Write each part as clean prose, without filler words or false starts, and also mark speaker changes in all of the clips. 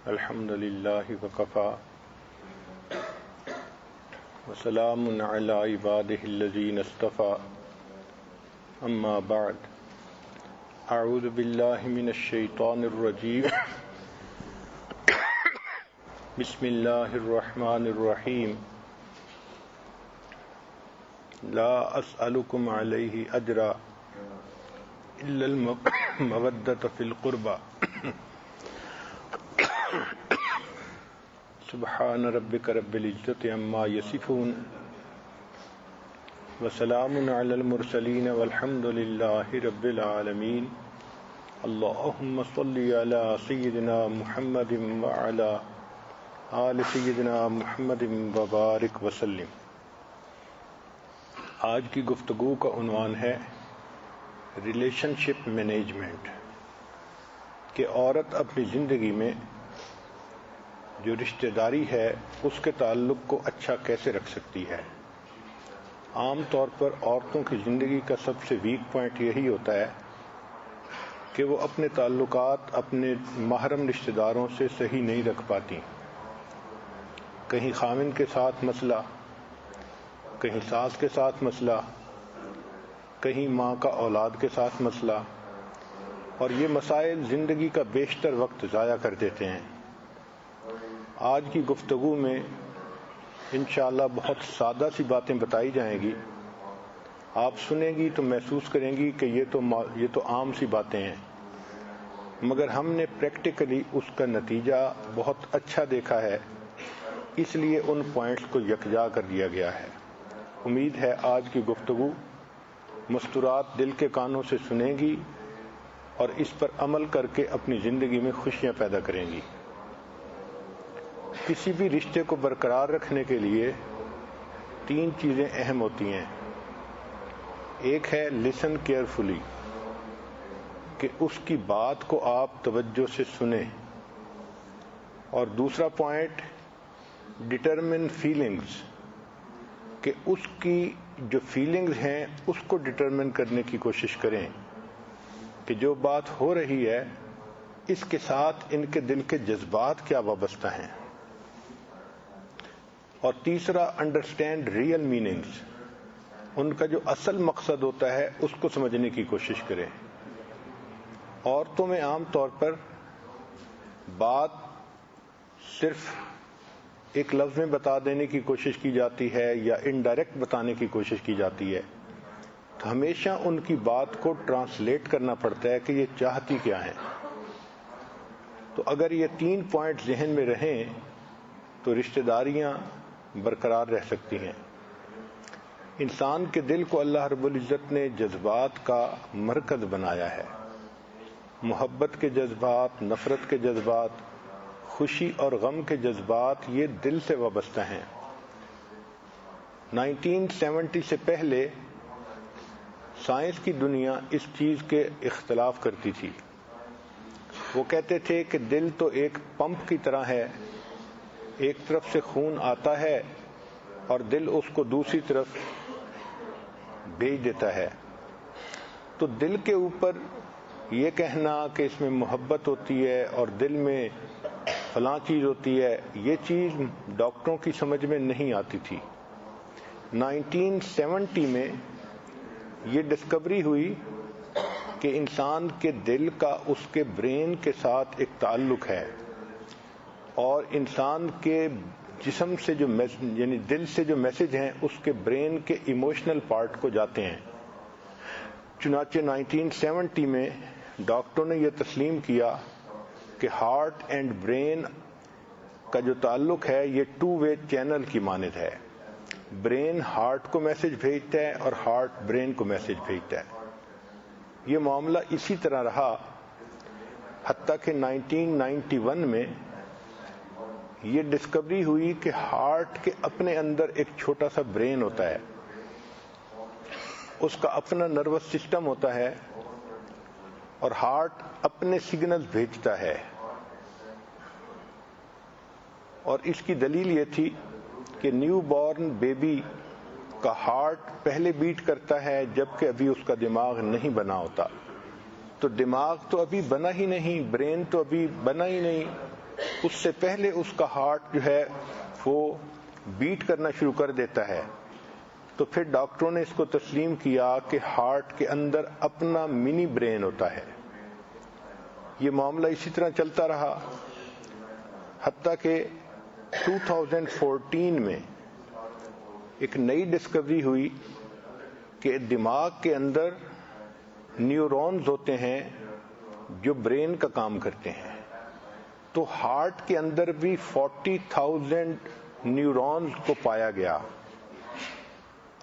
Speaker 1: الحمد للہ وکفى وسلام علی عبادہ الذین اصطفى اما بعد اعوذ باللہ من الشیطان الرجیم بسم اللہ الرحمن الرحیم لا اسألکم علیہ اجرا الا المودۃ فی القربى سبحان ربک رب العزت عما یصفون وسلام علی المرسلین والحمد للہ رب العالمین اللہم صلی علی سیدنا محمد وعلی آل سیدنا محمد وبارک وسلم۔ آج کی گفتگو کا عنوان ہے ریلیشن شپ مینجمنٹ، کہ عورت اپنی زندگی میں جو رشتہ داری ہے اس کے تعلق کو اچھا کیسے رکھ سکتی ہے۔ عام طور پر عورتوں کی زندگی کا سب سے ویک پوائنٹ یہی ہوتا ہے کہ وہ اپنے تعلقات اپنے محرم رشتہ داروں سے صحیح نہیں رکھ پاتی۔ کہیں خاوند کے ساتھ مسئلہ، کہیں ساس کے ساتھ مسئلہ، کہیں ماں کا اولاد کے ساتھ مسئلہ، اور یہ مسائل زندگی کا بیشتر وقت ضائع کر دیتے ہیں۔ آج کی گفتگو میں انشاءاللہ بہت سادہ سی باتیں بتائی جائیں گی، آپ سنیں گی تو محسوس کریں گی کہ یہ تو عام سی باتیں ہیں، مگر ہم نے پریکٹیکلی اس کا نتیجہ بہت اچھا دیکھا ہے، اس لیے ان پوائنٹس کو یکجا کر دیا گیا ہے۔ امید ہے آج کی گفتگو مستورات دل کے کانوں سے سنیں گی اور اس پر عمل کر کے اپنی زندگی میں خوشیاں پیدا کریں گی۔ کسی بھی رشتے کو برقرار رکھنے کے لیے 3 چیزیں اہم ہوتی ہیں۔ ایک ہے لسن کیئرفلی، کہ اس کی بات کو آپ توجہ سے سنیں، اور دوسرا پوائنٹ ڈٹرمن فیلنگز، کہ اس کی جو فیلنگز ہیں اس کو ڈٹرمن کرنے کی کوشش کریں کہ جو بات ہو رہی ہے اس کے ساتھ ان کے دل کے جذبات کیا وابستہ ہیں، اور تیسرا انڈرسٹینڈ ریئل میننگز، ان کا جو اصل مقصد ہوتا ہے اس کو سمجھنے کی کوشش کریں۔ عورتوں میں عام طور پر بات صرف ایک لفظ میں بتا دینے کی کوشش کی جاتی ہے یا انڈائریکٹ بتانے کی کوشش کی جاتی ہے، تو ہمیشہ ان کی بات کو ٹرانسلیٹ کرنا پڑتا ہے کہ یہ چاہتی کیا ہیں۔ تو اگر یہ 3 پوائنٹ ذہن میں رہیں تو رشتہ داریاں برقرار رہ سکتی ہیں۔ انسان کے دل کو اللہ رب العزت نے جذبات کا مرکز بنایا ہے۔ محبت کے جذبات، نفرت کے جذبات، خوشی اور غم کے جذبات یہ دل سے وابستہ ہیں۔ 1970 سے پہلے سائنس کی دنیا اس چیز کے اختلاف کرتی تھی۔ وہ کہتے تھے کہ دل تو ایک پمپ کی طرح ہے، ایک طرف سے خون آتا ہے اور دل اس کو دوسری طرف بھیج دیتا ہے۔ تو دل کے اوپر یہ کہنا کہ اس میں محبت ہوتی ہے اور دل میں فلاں چیز ہوتی ہے، یہ چیز ڈاکٹروں کی سمجھ میں نہیں آتی تھی۔ 1970 میں یہ ڈسکوری ہوئی کہ انسان کے دل کا اس کے برین کے ساتھ ایک تعلق ہے، اور انسان کے جسم سے جو یعنی دل سے جو میسج ہیں اس کے برین کے ایموشنل پارٹ کو جاتے ہیں۔ چنانچہ 1970 میں ڈاکٹروں نے یہ تسلیم کیا کہ ہارٹ اینڈ برین کا جو تعلق ہے یہ 2 وے چینل کی مانند ہے۔ برین ہارٹ کو میسج بھیجتا ہے اور ہارٹ برین کو میسج بھیجتا ہے۔ یہ معاملہ اسی طرح رہا حتیٰ کہ 1991 میں یہ ڈسکوری ہوئی کہ ہارٹ کے اپنے اندر ایک چھوٹا سا برین ہوتا ہے، اس کا اپنا نروس سسٹم ہوتا ہے، اور ہارٹ اپنے سگنل بھیجتا ہے۔ اور اس کی دلیل یہ تھی کہ نیو بورن بیبی کا ہارٹ پہلے بیٹ کرتا ہے جبکہ ابھی اس کا دماغ نہیں بنا ہوتا۔ تو دماغ تو ابھی بنا ہی نہیں، برین تو ابھی بنا ہی نہیں، اس سے پہلے اس کا ہارٹ جو ہے وہ بیٹ کرنا شروع کر دیتا ہے، تو پھر ڈاکٹروں نے اس کو تسلیم کیا کہ ہارٹ کے اندر اپنا منی برین ہوتا ہے۔ یہ معاملہ اسی طرح چلتا رہا حتیٰ کہ 2014 میں ایک نئی ڈسکوری ہوئی کہ دماغ کے اندر نیورونز ہوتے ہیں جو برین کا کام کرتے ہیں، تو ہارٹ کے اندر بھی 40,000 نیورونز کو پایا گیا۔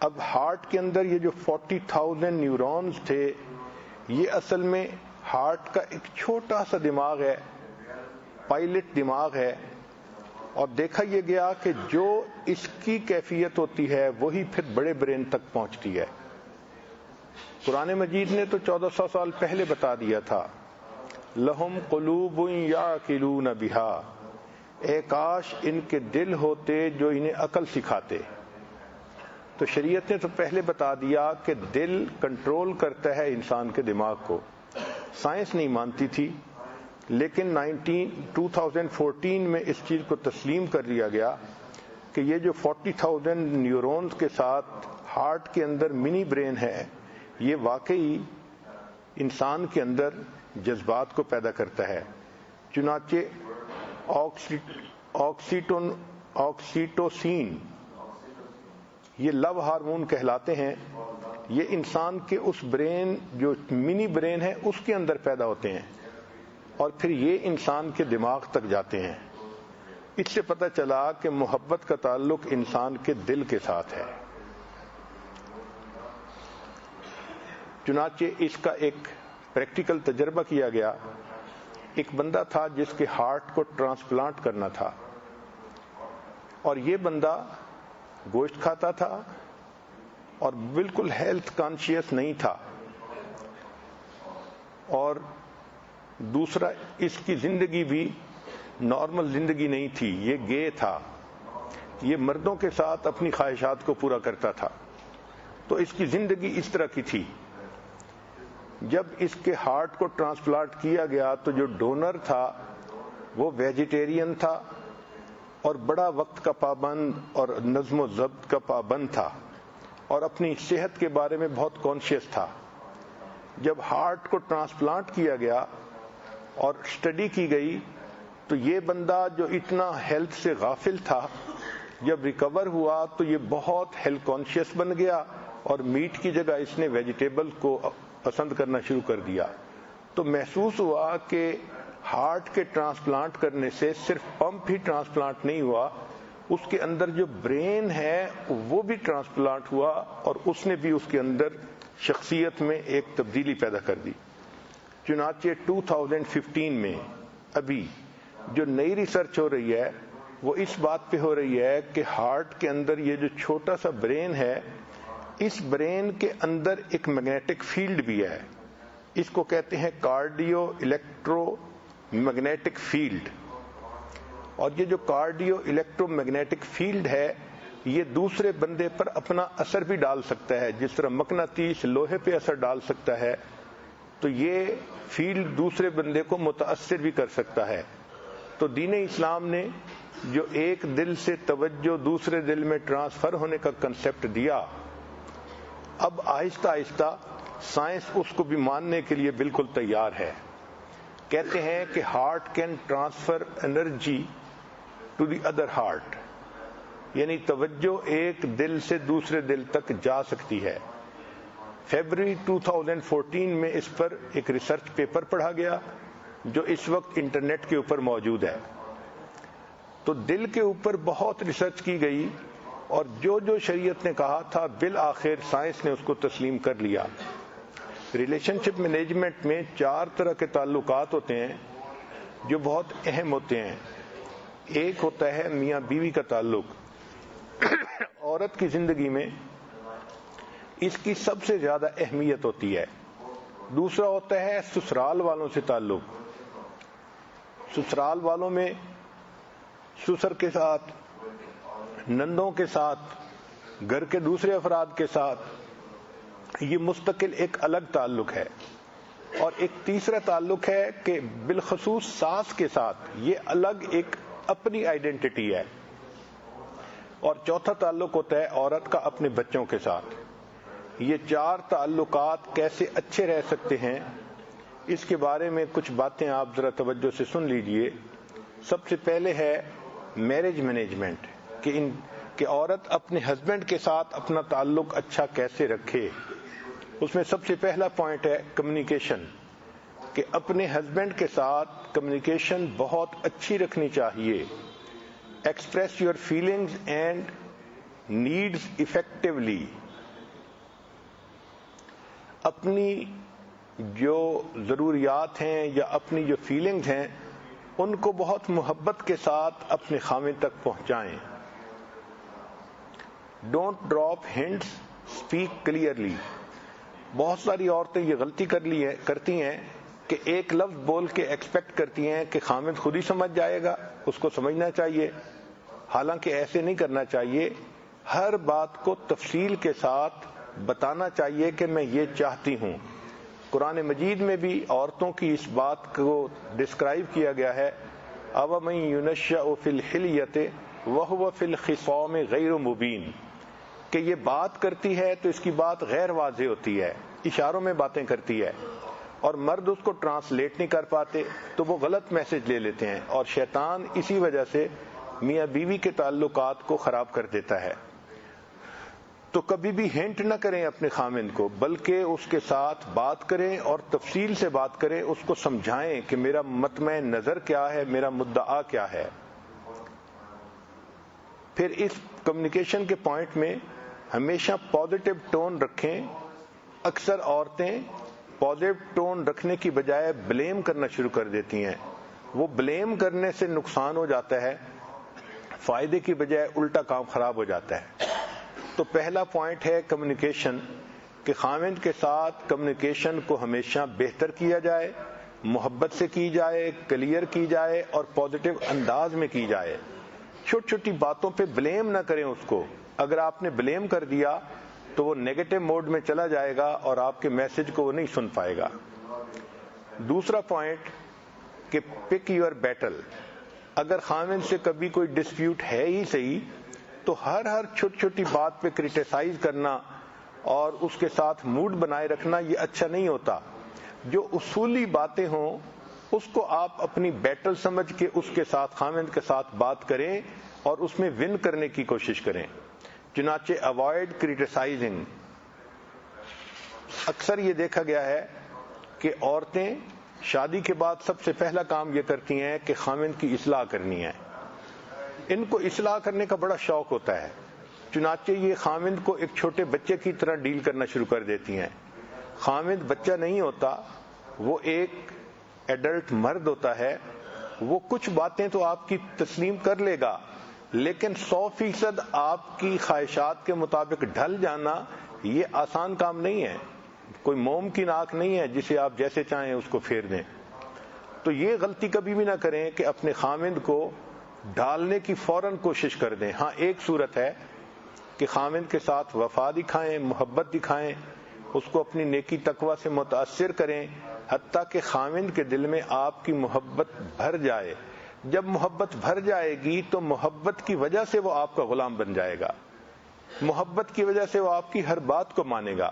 Speaker 1: اب ہارٹ کے اندر یہ جو 40,000 نیورونز تھے، یہ اصل میں ہارٹ کا ایک چھوٹا سا دماغ ہے، پائلٹ دماغ ہے، اور دیکھا یہ گیا کہ جو اس کی کیفیت ہوتی ہے وہی پھر بڑے برین تک پہنچتی ہے۔ قرآن مجید نے تو 1400 سال پہلے بتا دیا تھا، لہم قلوب یعقلون بہا، اے کاش ان کے دل ہوتے جو انہیں عقل سکھاتے۔ تو شریعت نے تو پہلے بتا دیا کہ دل کنٹرول کرتا ہے انسان کے دماغ کو۔ سائنس نہیں مانتی تھی، لیکن 2014 میں اس چیز کو تسلیم کر لیا گیا کہ یہ جو 40,000 نیورونز کے ساتھ ہارٹ کے اندر منی برین ہے، یہ واقعی انسان کے اندر جذبات کو پیدا کرتا ہے۔ چنانچہ آکسیٹوسین یہ لو ہارمون کہلاتے ہیں، یہ انسان کے اس برین جو منی برین ہے اس کے اندر پیدا ہوتے ہیں اور پھر یہ انسان کے دماغ تک جاتے ہیں۔ اس سے پتہ چلا کہ محبت کا تعلق انسان کے دل کے ساتھ ہے۔ چنانچہ اس کا ایک پریکٹیکل تجربہ کیا گیا۔ ایک بندہ تھا جس کے ہارٹ کو ٹرانسپلانٹ کرنا تھا، اور یہ بندہ گوشت کھاتا تھا اور بالکل ہیلتھ کانشیس نہیں تھا، اور دوسرا اس کی زندگی بھی نارمل زندگی نہیں تھی، یہ گے تھا، یہ مردوں کے ساتھ اپنی خواہشات کو پورا کرتا تھا، تو اس کی زندگی اس طرح کی تھی۔ جب اس کے ہارٹ کو ٹرانسپلانٹ کیا گیا تو جو ڈونر تھا وہ ویجیٹیرین تھا اور بڑا وقت کا پابند اور نظم و ضبط کا پابند تھا، اور اپنی صحت کے بارے میں بہت کانشیس تھا۔ جب ہارٹ کو ٹرانسپلانٹ کیا گیا اور اسٹڈی کی گئی تو یہ بندہ جو اتنا ہیلتھ سے غافل تھا، جب ریکور ہوا تو یہ بہت ہیلتھ کانشیس بن گیا اور میٹ کی جگہ اس نے ویجیٹیبل کو پسند کرنا شروع کر دیا۔ تو محسوس ہوا کہ ہارٹ کے ٹرانسپلانٹ کرنے سے صرف پمپ ہی ٹرانسپلانٹ نہیں ہوا، اس کے اندر جو برین ہے وہ بھی ٹرانسپلانٹ ہوا، اور اس نے بھی اس کے اندر شخصیت میں ایک تبدیلی پیدا کر دی۔ چنانچہ 2015 میں ابھی جو نئی ریسرچ ہو رہی ہے وہ اس بات پہ ہو رہی ہے کہ ہارٹ کے اندر یہ جو چھوٹا سا برین ہے، اس برین کے اندر ایک میگنیٹک فیلڈ بھی ہے، اس کو کہتے ہیں کارڈیو الیکٹرو میگنیٹک فیلڈ، اور یہ جو کارڈیو الیکٹرو میگنیٹک فیلڈ ہے یہ دوسرے بندے پر اپنا اثر بھی ڈال سکتا ہے، جس طرح مقناطیس لوہے پہ اثر ڈال سکتا ہے، تو یہ فیلڈ دوسرے بندے کو متاثر بھی کر سکتا ہے۔ تو دین اسلام نے جو ایک دل سے توجہ دوسرے دل میں ٹرانسفر ہونے کا کنسپٹ دیا، اب آہستہ آہستہ سائنس اس کو بھی ماننے کے لیے بالکل تیار ہے۔ کہتے ہیں کہ heart can transfer energy to the other heart, یعنی توجہ ایک دل سے دوسرے دل تک جا سکتی ہے۔ فیبروری 2014 میں اس پر ایک ریسرچ پیپر پڑھا گیا جو اس وقت انٹرنیٹ کے اوپر موجود ہے۔ تو دل کے اوپر بہت ریسرچ کی گئی، اور جو جو شریعت نے کہا تھا بالآخر سائنس نے اس کو تسلیم کر لیا۔ ریلیشن شپ مینجمنٹ میں 4 طرح کے تعلقات ہوتے ہیں جو بہت اہم ہوتے ہیں۔ ایک ہوتا ہے میاں بیوی کا تعلق، عورت کی زندگی میں اس کی سب سے زیادہ اہمیت ہوتی ہے۔ دوسرا ہوتا ہے سسرال والوں سے تعلق، سسرال والوں میں سسر کے ساتھ، نندوں کے ساتھ، گھر کے دوسرے افراد کے ساتھ، یہ مستقل ایک الگ تعلق ہے۔ اور ایک تیسرا تعلق ہے کہ بالخصوص ساس کے ساتھ یہ الگ ایک اپنی آئیڈینٹی ہے، اور چوتھا تعلق ہوتا ہے عورت کا اپنے بچوں کے ساتھ۔ یہ 4 تعلقات کیسے اچھے رہ سکتے ہیں، اس کے بارے میں کچھ باتیں آپ ذرا توجہ سے سن لیجئے۔ سب سے پہلے ہے میرج مینجمنٹ، کہ عورت اپنے ہسبینڈ کے ساتھ اپنا تعلق اچھا کیسے رکھے۔ اس میں سب سے پہلا پوائنٹ ہے کمیونیکیشن، کہ اپنے ہسبینڈ کے ساتھ کمیونیکیشن بہت اچھی رکھنی چاہیے۔ Express your feelings and needs ایفیکٹولی، اپنی جو ضروریات ہیں یا اپنی جو فیلنگز ہیں ان کو بہت محبت کے ساتھ اپنے خاوند تک پہنچائیں۔ Don't drop hints, speak clearly. بہت ساری عورتیں یہ غلطی کرتی ہیں کہ ایک لفظ بول کے ایکسپیکٹ کرتی ہیں کہ خاوند خود ہی سمجھ جائے گا، اس کو سمجھنا چاہیے، حالانکہ ایسے نہیں کرنا چاہیے۔ ہر بات کو تفصیل کے ساتھ بتانا چاہیے کہ میں یہ چاہتی ہوں۔ قرآن مجید میں بھی عورتوں کی اس بات کو ڈسکرائب کیا گیا ہے، أَوَمَن يُنَشَّأُ فِي الْحِلْيَةِ وَهُوَ فِي الْخِصَامِ غَيْرُ مُبِينٍ، کہ یہ بات کرتی ہے تو اس کی بات غیر واضح ہوتی ہے، اشاروں میں باتیں کرتی ہے، اور مرد اس کو ٹرانسلیٹ نہیں کر پاتے تو وہ غلط میسج لے لیتے ہیں، اور شیطان اسی وجہ سے میاں بیوی کے تعلقات کو خراب کر دیتا ہے۔ تو کبھی بھی ہنٹ نہ کریں اپنے خاوند کو، بلکہ اس کے ساتھ بات کریں اور تفصیل سے بات کریں، اس کو سمجھائیں کہ میرا مطمع نظر کیا ہے، میرا مدعا کیا ہے۔ پھر اس کمیونیکیشن کے پوائنٹ میں ہمیشہ پازیٹیو ٹون رکھیں۔ اکثر عورتیں پازیٹیو ٹون رکھنے کی بجائے بلیم کرنا شروع کر دیتی ہیں، وہ بلیم کرنے سے نقصان ہو جاتا ہے، فائدے کی بجائے الٹا کام خراب ہو جاتا ہے۔ تو پہلا پوائنٹ ہے کمیونیکیشن، کہ خاوند کے ساتھ کمیونیکیشن کو ہمیشہ بہتر کیا جائے، محبت سے کی جائے، کلیئر کی جائے اور پازیٹیو انداز میں کی جائے۔ چھوٹی چھوٹی باتوں پہ بلیم نہ کریں اس کو، اگر آپ نے بلیم کر دیا تو وہ نیگیٹو موڈ میں چلا جائے گا اور آپ کے میسج کو وہ نہیں سن پائے گا۔ دوسرا پوائنٹ کہ پک یور بیٹل، اگر خاوند سے کبھی کوئی ڈسپیوٹ ہے ہی صحیح تو ہر چھوٹی چھوٹی بات پہ کرٹیسائز کرنا اور اس کے ساتھ موڈ بنائے رکھنا یہ اچھا نہیں ہوتا۔ جو اصولی باتیں ہوں اس کو آپ اپنی بیٹل سمجھ کے اس کے ساتھ، خاوند کے ساتھ بات کریں اور اس میں ون کرنے کی کوشش کریں۔ چنانچہ اوائڈ کرٹیسائزنگ۔ اکثر یہ دیکھا گیا ہے کہ عورتیں شادی کے بعد سب سے پہلا کام یہ کرتی ہیں کہ خاوند کی اصلاح کرنی ہے، ان کو اصلاح کرنے کا بڑا شوق ہوتا ہے، چنانچہ یہ خاوند کو ایک چھوٹے بچے کی طرح ڈیل کرنا شروع کر دیتی ہیں۔ خاوند بچہ نہیں ہوتا، وہ ایک ایڈلٹ مرد ہوتا ہے، وہ کچھ باتیں تو آپ کی تسلیم کر لے گا، لیکن 100% آپ کی خواہشات کے مطابق ڈھل جانا یہ آسان کام نہیں ہے، کوئی موم کی ناک نہیں ہے جسے آپ جیسے چاہیں اس کو پھیر دیں۔ تو یہ غلطی کبھی بھی نہ کریں کہ اپنے خاوند کو ڈالنے کی فوراً کوشش کر دیں۔ ہاں ایک صورت ہے کہ خاوند کے ساتھ وفا دکھائیں، محبت دکھائیں، اس کو اپنی نیکی تقوی سے متاثر کریں، حتیٰ کہ خاوند کے دل میں آپ کی محبت بھر جائے۔ جب محبت بھر جائے گی تو محبت کی وجہ سے وہ آپ کا غلام بن جائے گا، محبت کی وجہ سے وہ آپ کی ہر بات کو مانے گا۔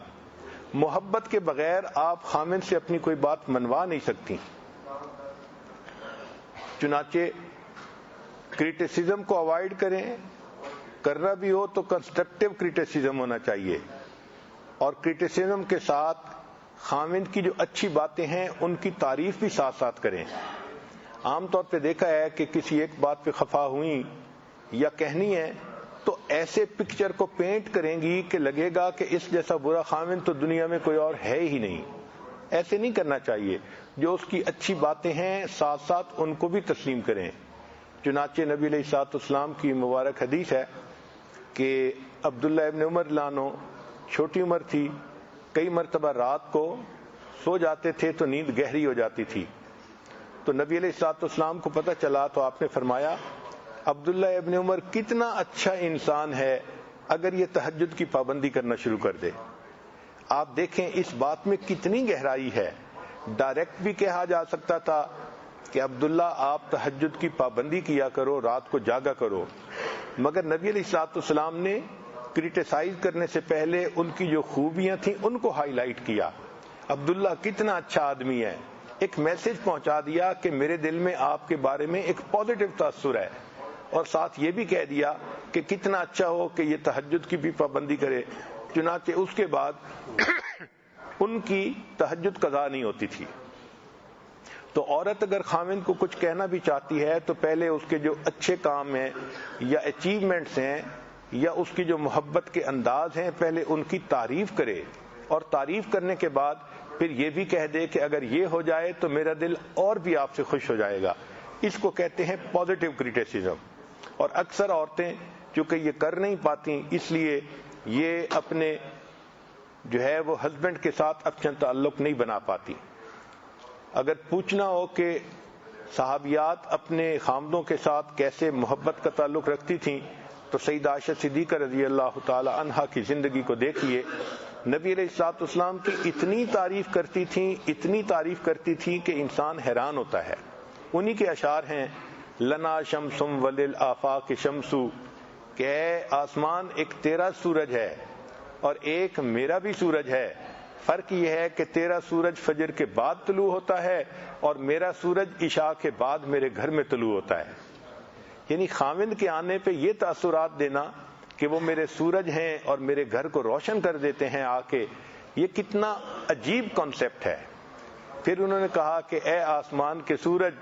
Speaker 1: محبت کے بغیر آپ خاوند سے اپنی کوئی بات منوا نہیں سکتی۔ چنانچہ کرٹیسزم کو اوائڈ کریں، کرنا بھی ہو تو کنسٹرکٹیو کرٹیسزم ہونا چاہیے، اور کرٹیسزم کے ساتھ خاوند کی جو اچھی باتیں ہیں ان کی تعریف بھی ساتھ ساتھ کریں۔ عام طور پہ دیکھا ہے کہ کسی ایک بات پہ خفا ہوئی یا کہنی ہے تو ایسے پکچر کو پینٹ کریں گی کہ لگے گا کہ اس جیسا برا خاوند تو دنیا میں کوئی اور ہے ہی نہیں۔ ایسے نہیں کرنا چاہیے، جو اس کی اچھی باتیں ہیں ساتھ ساتھ ان کو بھی تسلیم کریں۔ چنانچہ نبی علیہ الصلوۃ والسلام کی مبارک حدیث ہے کہ عبداللہ ابن عمر رضی اللہ عنہ چھوٹی عمر تھی، کئی مرتبہ رات کو سو جاتے تھے تو نیند گہری ہو جاتی تھی، تو نبی علیہ الصلوۃ والسلام کو پتہ چلا تو آپ نے فرمایا عبداللہ ابن عمر کتنا اچھا انسان ہے اگر یہ تہجد کی پابندی کرنا شروع کر دے۔ آپ دیکھیں اس بات میں کتنی گہرائی ہے ڈائریکٹ بھی کہا جا سکتا تھا کہ عبداللہ آپ تہجد کی پابندی کیا کرو، رات کو جاگا کرو، مگر نبی علیہ الصلوۃ والسلام نے کرٹیسائز کرنے سے پہلے ان کی جو خوبیاں تھیں ان کو ہائی لائٹ کیا. عبداللہ کتنا اچھا آدمی ہے، ایک میسج پہنچا دیا کہ میرے دل میں آپ کے بارے میں ایک پازیٹو تاثر ہے، اور ساتھ یہ بھی کہہ دیا کہ کتنا اچھا ہو کہ یہ تہجد کی بھی پابندی کرے. چنانچہ اس کے بعد ان کی تہجد قضا نہیں ہوتی تھی. تو عورت اگر خاوند کو کچھ کہنا بھی چاہتی ہے تو پہلے اس کے جو اچھے کام ہیں یا اچیومنٹس ہیں یا اس کی جو محبت کے انداز ہیں پہلے ان کی تعریف کرے، اور تعریف کرنے کے بعد پھر یہ بھی کہہ دے کہ اگر یہ ہو جائے تو میرا دل اور بھی آپ سے خوش ہو جائے گا. اس کو کہتے ہیں پازیٹیو کرٹیسزم. اور اکثر عورتیں چونکہ یہ کر نہیں پاتی اس لیے یہ اپنے جو ہے وہ ہسبینڈ کے ساتھ اچھا تعلق نہیں بنا پاتی. اگر پوچھنا ہو کہ صحابیات اپنے خامدوں کے ساتھ کیسے محبت کا تعلق رکھتی تھیں تو سیدہ عائشہ صدیقہ رضی اللہ تعالی عنہا کی زندگی کو دیکھیے. نبی علیہ الصلوۃ والسلام کی اتنی تعریف کرتی تھیں کہ انسان حیران ہوتا ہے. انہی کے اشعار ہیں لنا شمسم وللآفاق شمسو، کہ اے آسمان ایک تیرا سورج ہے اور ایک میرا بھی سورج ہے. فرق یہ ہے کہ تیرا سورج فجر کے بعد طلوع ہوتا ہے اور میرا سورج عشاء کے بعد میرے گھر میں طلوع ہوتا ہے. یعنی خاوند کے آنے پہ یہ تاثرات دینا کہ وہ میرے سورج ہیں اور میرے گھر کو روشن کر دیتے ہیں آ کے، یہ کتنا عجیب کانسیپٹ ہے. پھر انہوں نے کہا کہ اے آسمان کے سورج،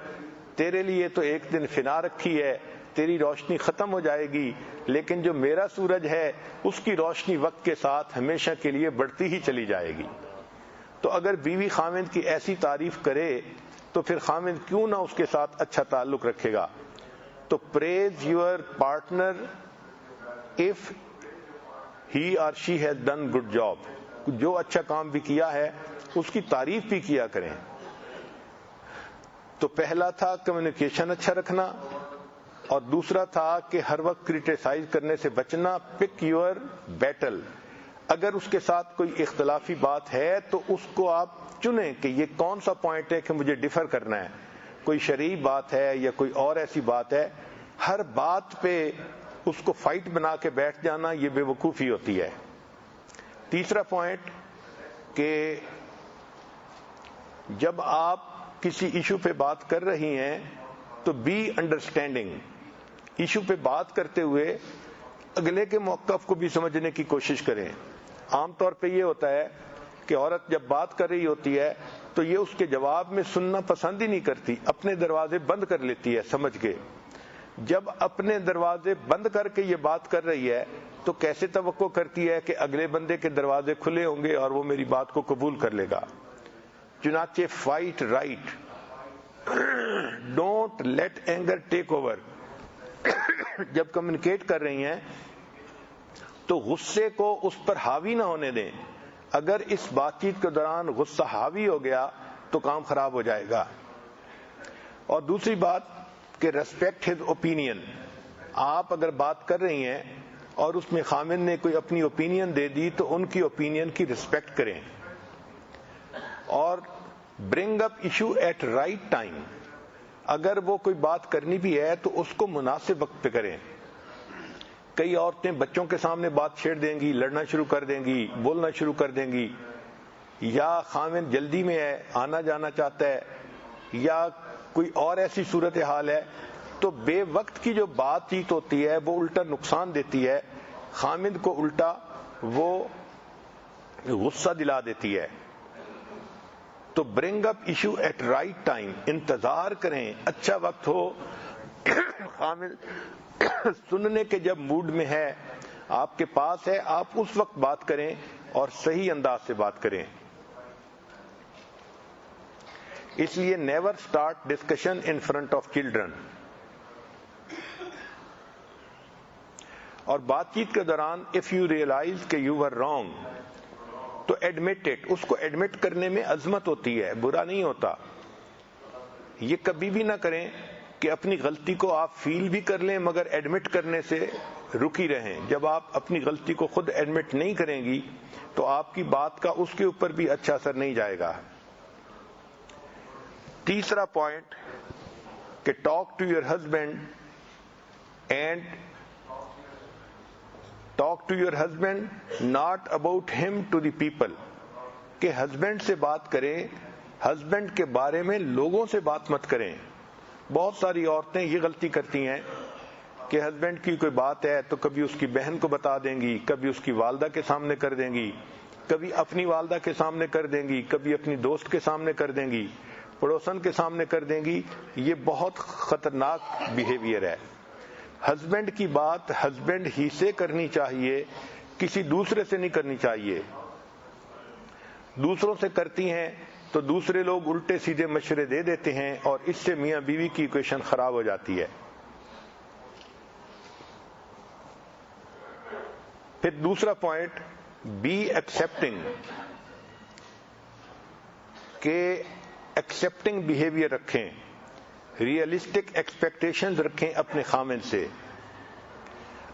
Speaker 1: تیرے لیے تو ایک دن فنا رکھی ہے، تیری روشنی ختم ہو جائے گی، لیکن جو میرا سورج ہے اس کی روشنی وقت کے ساتھ ہمیشہ کے لیے بڑھتی ہی چلی جائے گی. تو اگر بیوی خاوند کی ایسی تعریف کرے تو پھر خاوند کیوں نہ اس کے ساتھ اچھا تعلق رکھے گا. تو پریز یور پارٹنر اف ہی اور she has done good job. جو اچھا کام بھی کیا ہے اس کی تعریف بھی کیا کریں. تو پہلا تھا کمیونیکیشن اچھا رکھنا، اور دوسرا تھا کہ ہر وقت کرٹیسائز کرنے سے بچنا. پک یور بیٹل. اگر اس کے ساتھ کوئی اختلافی بات ہے تو اس کو آپ چنیں کہ یہ کون سا پوائنٹ ہے کہ مجھے ڈیفر کرنا ہے. کوئی شرعی بات ہے یا کوئی اور ایسی بات ہے، ہر بات پہ اس کو فائٹ بنا کے بیٹھ جانا یہ بے وقوفی ہوتی ہے. تیسرا پوائنٹ کہ جب آپ کسی ایشو پہ بات کر رہی ہیں تو بی انڈرسٹینڈنگ. ایشو پہ بات کرتے ہوئے اگلے کے موقف کو بھی سمجھنے کی کوشش کریں. عام طور پہ یہ ہوتا ہے کہ عورت جب بات کر رہی ہوتی ہے تو یہ اس کے جواب میں سننا پسند ہی نہیں کرتی، اپنے دروازے بند کر لیتی ہے سمجھ کے. جب اپنے دروازے بند کر کے یہ بات کر رہی ہے تو کیسے توقع کرتی ہے کہ اگلے بندے کے دروازے کھلے ہوں گے اور وہ میری بات کو قبول کر لے گا. چنانچہ fight right, don't let anger take over. جب کمیونیکیٹ کر رہی ہیں تو غصے کو اس پر حاوی نہ ہونے دیں. اگر اس بات چیت کے دوران غصہ حاوی ہو گیا تو کام خراب ہو جائے گا. اور دوسری بات کہ ریسپیکٹ ہز اوپینین. آپ اگر بات کر رہی ہیں اور اس میں خامن نے کوئی اپنی اوپینین دے دی تو ان کی اوپینین کی ریسپیکٹ کریں. اور برنگ اپ ایشو ایٹ رائٹ ٹائم. اگر وہ کوئی بات کرنی بھی ہے تو اس کو مناسب وقت پہ کریں. کئی عورتیں بچوں کے سامنے بات چھیڑ دیں گی، لڑنا شروع کر دیں گی، بولنا شروع کر دیں گی، یا خامن جلدی میں ہے، آنا جانا چاہتا ہے، یا کوئی اور ایسی صورتحال ہے، تو بے وقت کی جو بات چیت ہوتی ہے وہ الٹا نقصان دیتی ہے، خامد کو الٹا وہ غصہ دلا دیتی ہے. تو برنگ اپ ایشو ایٹ رائٹ ٹائم. انتظار کریں، اچھا وقت ہو، خامد سننے کے جب موڈ میں ہے، آپ کے پاس ہے، آپ اس وقت بات کریں اور صحیح انداز سے بات کریں. اس لیے never start discussion in front of children. اور بات چیت کے دوران اف یو ریئلائز کہ یو ور رانگ تو ایڈمٹ اٹ. اس کو ایڈمٹ کرنے میں عظمت ہوتی ہے، برا نہیں ہوتا. یہ کبھی بھی نہ کریں کہ اپنی غلطی کو آپ فیل بھی کر لیں مگر ایڈمٹ کرنے سے رکی رہیں. جب آپ اپنی غلطی کو خود ایڈمٹ نہیں کریں گی تو آپ کی بات کا اس کے اوپر بھی اچھا اثر نہیں جائے گا. تیسرا پوائنٹ کہ talk to your husband not about him to the people, کہ ہسبینڈ سے بات کریں، ہسبینڈ کے بارے میں لوگوں سے بات مت کریں۔ بہت ساری عورتیں یہ غلطی کرتی ہیں کہ ہسبینڈ کی کوئی بات ہے تو کبھی اس کی بہن کو بتا دیں گی، کبھی اس کی والدہ کے سامنے کر دیں گی، کبھی اپنی والدہ کے سامنے کر دیں گی، کبھی اپنی دوست کے سامنے کر دیں گی، پڑوسن کے سامنے کر دیں گی۔ یہ بہت خطرناک بیہیویئر ہے۔ ہسبینڈ کی بات ہسبینڈ ہی سے کرنی چاہیے، کسی دوسرے سے نہیں کرنی چاہیے۔ دوسروں سے کرتی ہیں تو دوسرے لوگ الٹے سیدھے مشورے دے دیتے ہیں اور اس سے میاں بیوی کی ایکویشن خراب ہو جاتی ہے۔ پھر دوسرا پوائنٹ، بی ایکسپٹنگ، کہ ایکسپٹنگ بیہیویئر رکھیں، ریئلسٹک ایکسپیکٹیشنز رکھیں اپنے خامن سے۔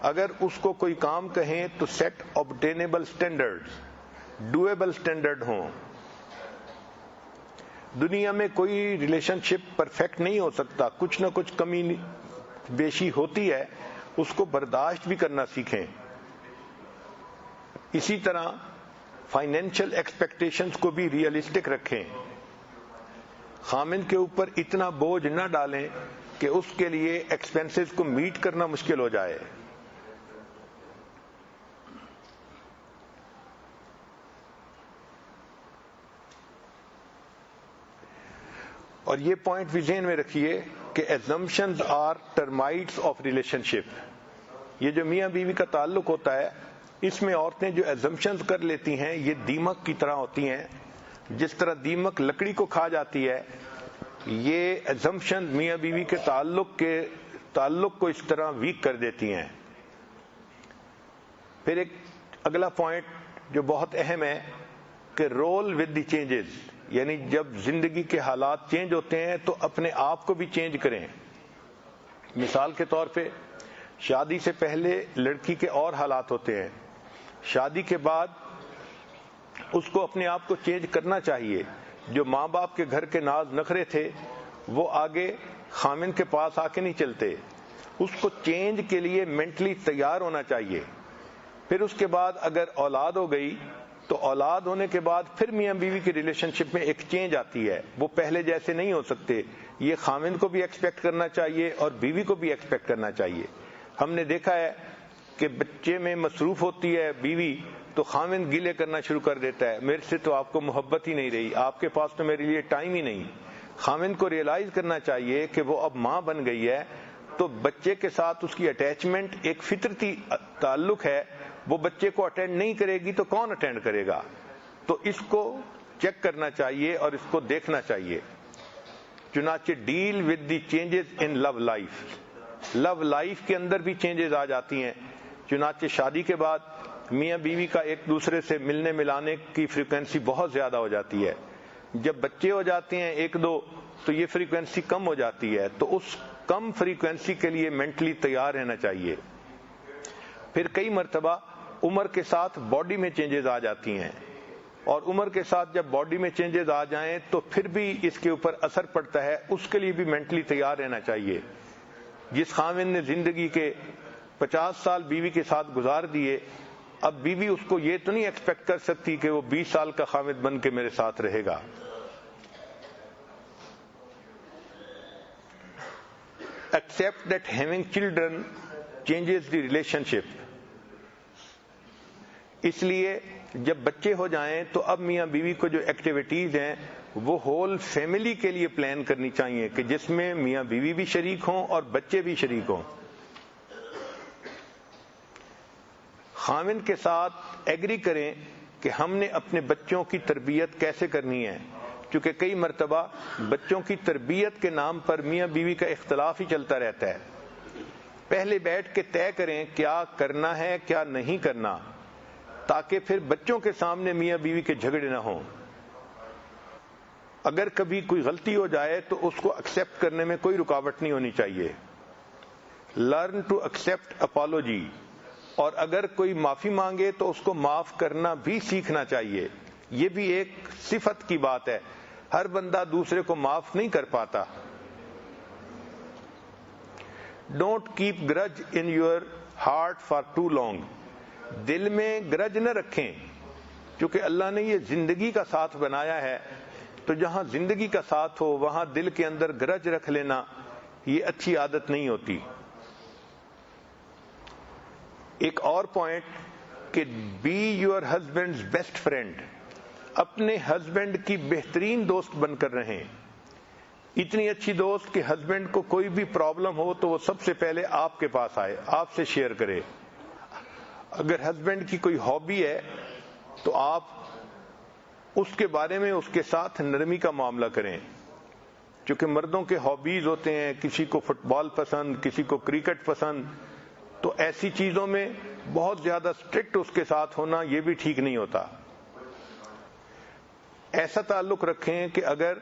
Speaker 1: اگر اس کو کوئی کام کہیں تو سیٹ آبٹینیبل اسٹینڈرڈز، ڈویبل اسٹینڈرڈ ہوں۔ دنیا میں کوئی ریلیشن شپ پرفیکٹ نہیں ہو سکتا، کچھ نہ کچھ کمی بیشی ہوتی ہے، اس کو برداشت بھی کرنا سیکھیں۔ اسی طرح فائنینشیل ایکسپیکٹیشنز کو بھی ریئلسٹک رکھیں۔ خامن کے اوپر اتنا بوجھ نہ ڈالیں کہ اس کے لیے ایکسپینسز کو میٹ کرنا مشکل ہو جائے۔ اور یہ پوائنٹ بھی ذہن میں رکھیے کہ assumptions are termites of relationship۔ یہ جو میاں بیوی کا تعلق ہوتا ہے، اس میں عورتیں جو assumptions کر لیتی ہیں یہ دیمک کی طرح ہوتی ہیں۔ جس طرح دیمک لکڑی کو کھا جاتی ہے، یہ assumptions میاں بیوی کے تعلق کو اس طرح ویک کر دیتی ہیں۔ پھر ایک اگلا پوائنٹ جو بہت اہم ہے کہ رول ود دی چینجز، یعنی جب زندگی کے حالات چینج ہوتے ہیں تو اپنے آپ کو بھی چینج کریں۔ مثال کے طور پہ شادی سے پہلے لڑکی کے اور حالات ہوتے ہیں، شادی کے بعد اس کو اپنے آپ کو چینج کرنا چاہیے۔ جو ماں باپ کے گھر کے ناز نخرے تھے وہ آگے خامن کے پاس آ کے نہیں چلتے، اس کو چینج کے لیے مینٹلی تیار ہونا چاہیے۔ پھر اس کے بعد اگر اولاد ہو گئی تو اولاد ہونے کے بعد پھر میاں بیوی کی ریلیشن شپ میں ایک چینج آتی ہے، وہ پہلے جیسے نہیں ہو سکتے۔ یہ خامن کو بھی ایکسپیکٹ کرنا چاہیے اور بیوی کو بھی ایکسپیکٹ کرنا چاہیے۔ ہم نے دیکھا ہے کہ بچے میں مصروف ہوتی ہے بیوی تو خامن گیلے کرنا شروع کر دیتا ہے، میرے سے تو آپ کو محبت ہی نہیں رہی، آپ کے پاس تو میرے لیے ٹائم ہی نہیں۔ خامن کو ریئلائز کرنا چاہیے کہ وہ اب ماں بن گئی ہے تو بچے کے ساتھ اس کی اٹیچمنٹ ایک فطرتی تعلق ہے، وہ بچے کو اٹینڈ نہیں کرے گی تو کون اٹینڈ کرے گا؟ تو اس کو چیک کرنا چاہیے اور اس کو دیکھنا چاہیے۔ چنانچہ deal with the changes in love life, love life کے اندر بھی چینجز آ جاتی ہیں۔ چنانچہ شادی کے بعد میاں بیوی کا ایک دوسرے سے ملنے ملانے کی فریکوینسی بہت زیادہ ہو جاتی ہے۔ جب بچے ہو جاتے ہیں ایک دو تو یہ فریکوینسی کم ہو جاتی ہے، تو اس کم فریکوینسی کے لیے مینٹلی تیار رہنا چاہیے۔ پھر کئی مرتبہ عمر کے ساتھ باڈی میں چینجز آ جاتی ہیں، اور عمر کے ساتھ جب باڈی میں چینجز آ جائیں تو پھر بھی اس کے اوپر اثر پڑتا ہے، اس کے لیے بھی مینٹلی تیار رہنا چاہیے۔ جس خامن نے زندگی کے 50 سال بیوی کے ساتھ گزار دیے، اب بیوی اس کو یہ تو نہیں ایکسپیکٹ کر سکتی کہ وہ 20 سال کا خامد بن کے میرے ساتھ رہے گا۔ Accept that having children changes the relationship۔ اس لیے جب بچے ہو جائیں تو اب میاں بیوی کو جو ایکٹیویٹیز ہیں وہ ہول فیملی کے لیے پلان کرنی چاہیے کہ جس میں میاں بیوی بھی شریک ہوں اور بچے بھی شریک ہوں۔ خامن کے ساتھ ایگری کریں کہ ہم نے اپنے بچوں کی تربیت کیسے کرنی ہے، کیونکہ کئی مرتبہ بچوں کی تربیت کے نام پر میاں بیوی کا اختلاف ہی چلتا رہتا ہے۔ پہلے بیٹھ کے طے کریں کیا کرنا ہے کیا نہیں کرنا، تاکہ پھر بچوں کے سامنے میاں بیوی کے جھگڑے نہ ہوں۔ اگر کبھی کوئی غلطی ہو جائے تو اس کو ایکسپٹ کرنے میں کوئی رکاوٹ نہیں ہونی چاہیے۔ لرن ٹو ایکسپٹ اپالوجی، اور اگر کوئی معافی مانگے تو اس کو معاف کرنا بھی سیکھنا چاہیے۔ یہ بھی ایک صفت کی بات ہے۔ ہر بندہ دوسرے کو معاف نہیں کر پاتا. Don't keep grudge in your heart for too long. دل میں گرج نہ رکھیں، کیونکہ اللہ نے یہ زندگی کا ساتھ بنایا ہے، تو جہاں زندگی کا ساتھ ہو وہاں دل کے اندر گرج رکھ لینا یہ اچھی عادت نہیں ہوتی. ایک اور پوائنٹ کہ be your husband's best friend. اپنے ہسبینڈ کی بہترین دوست بن کر رہیں. اتنی اچھی دوست کہ ہسبینڈ کو کوئی بھی پرابلم ہو تو وہ سب سے پہلے آپ کے پاس آئے، آپ سے شیئر کرے. اگر ہسبینڈ کی کوئی ہابی ہے تو آپ اس کے بارے میں اس کے ساتھ نرمی کا معاملہ کریں. چونکہ مردوں کے ہابیز ہوتے ہیں، کسی کو فٹ بال پسند، کسی کو کرکٹ پسند، تو ایسی چیزوں میں بہت زیادہ اسٹرکٹ اس کے ساتھ ہونا یہ بھی ٹھیک نہیں ہوتا. ایسا تعلق رکھیں کہ اگر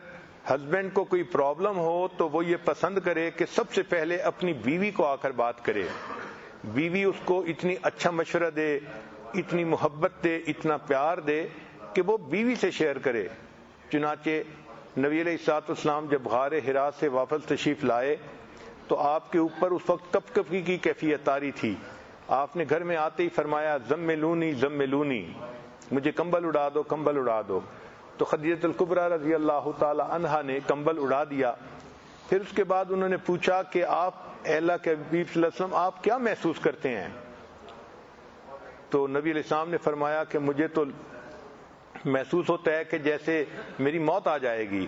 Speaker 1: ہسبینڈ کو کوئی پرابلم ہو تو وہ یہ پسند کرے کہ سب سے پہلے اپنی بیوی کو آ کر بات کرے. بیوی اس کو اتنی اچھا مشورہ دے، اتنی محبت دے، اتنا پیار دے کہ وہ بیوی سے شیئر کرے. چنانچہ نبی علیہ الصلوۃ والسلام جب غار حرا سے واپس تشریف لائے تو آپ کے اوپر اس وقت کپ کپی کی کیفیت طاری تھی. آپ نے گھر میں آتے ہی فرمایا زملونی زملونی، مجھے کمبل اڑا دو، کمبل اڑا دو. تو خدیجہ الکبریٰ رضی اللہ تعالی عنہا نے کمبل اڑا دیا. پھر اس کے بعد انہوں نے پوچھا کہ آپ اے اللہ کے حبیب صلی اللہ علیہ وسلم آپ کیا محسوس کرتے ہیں؟ تو نبی علیہ السلام نے فرمایا کہ مجھے تو محسوس ہوتا ہے کہ جیسے میری موت آ جائے گی.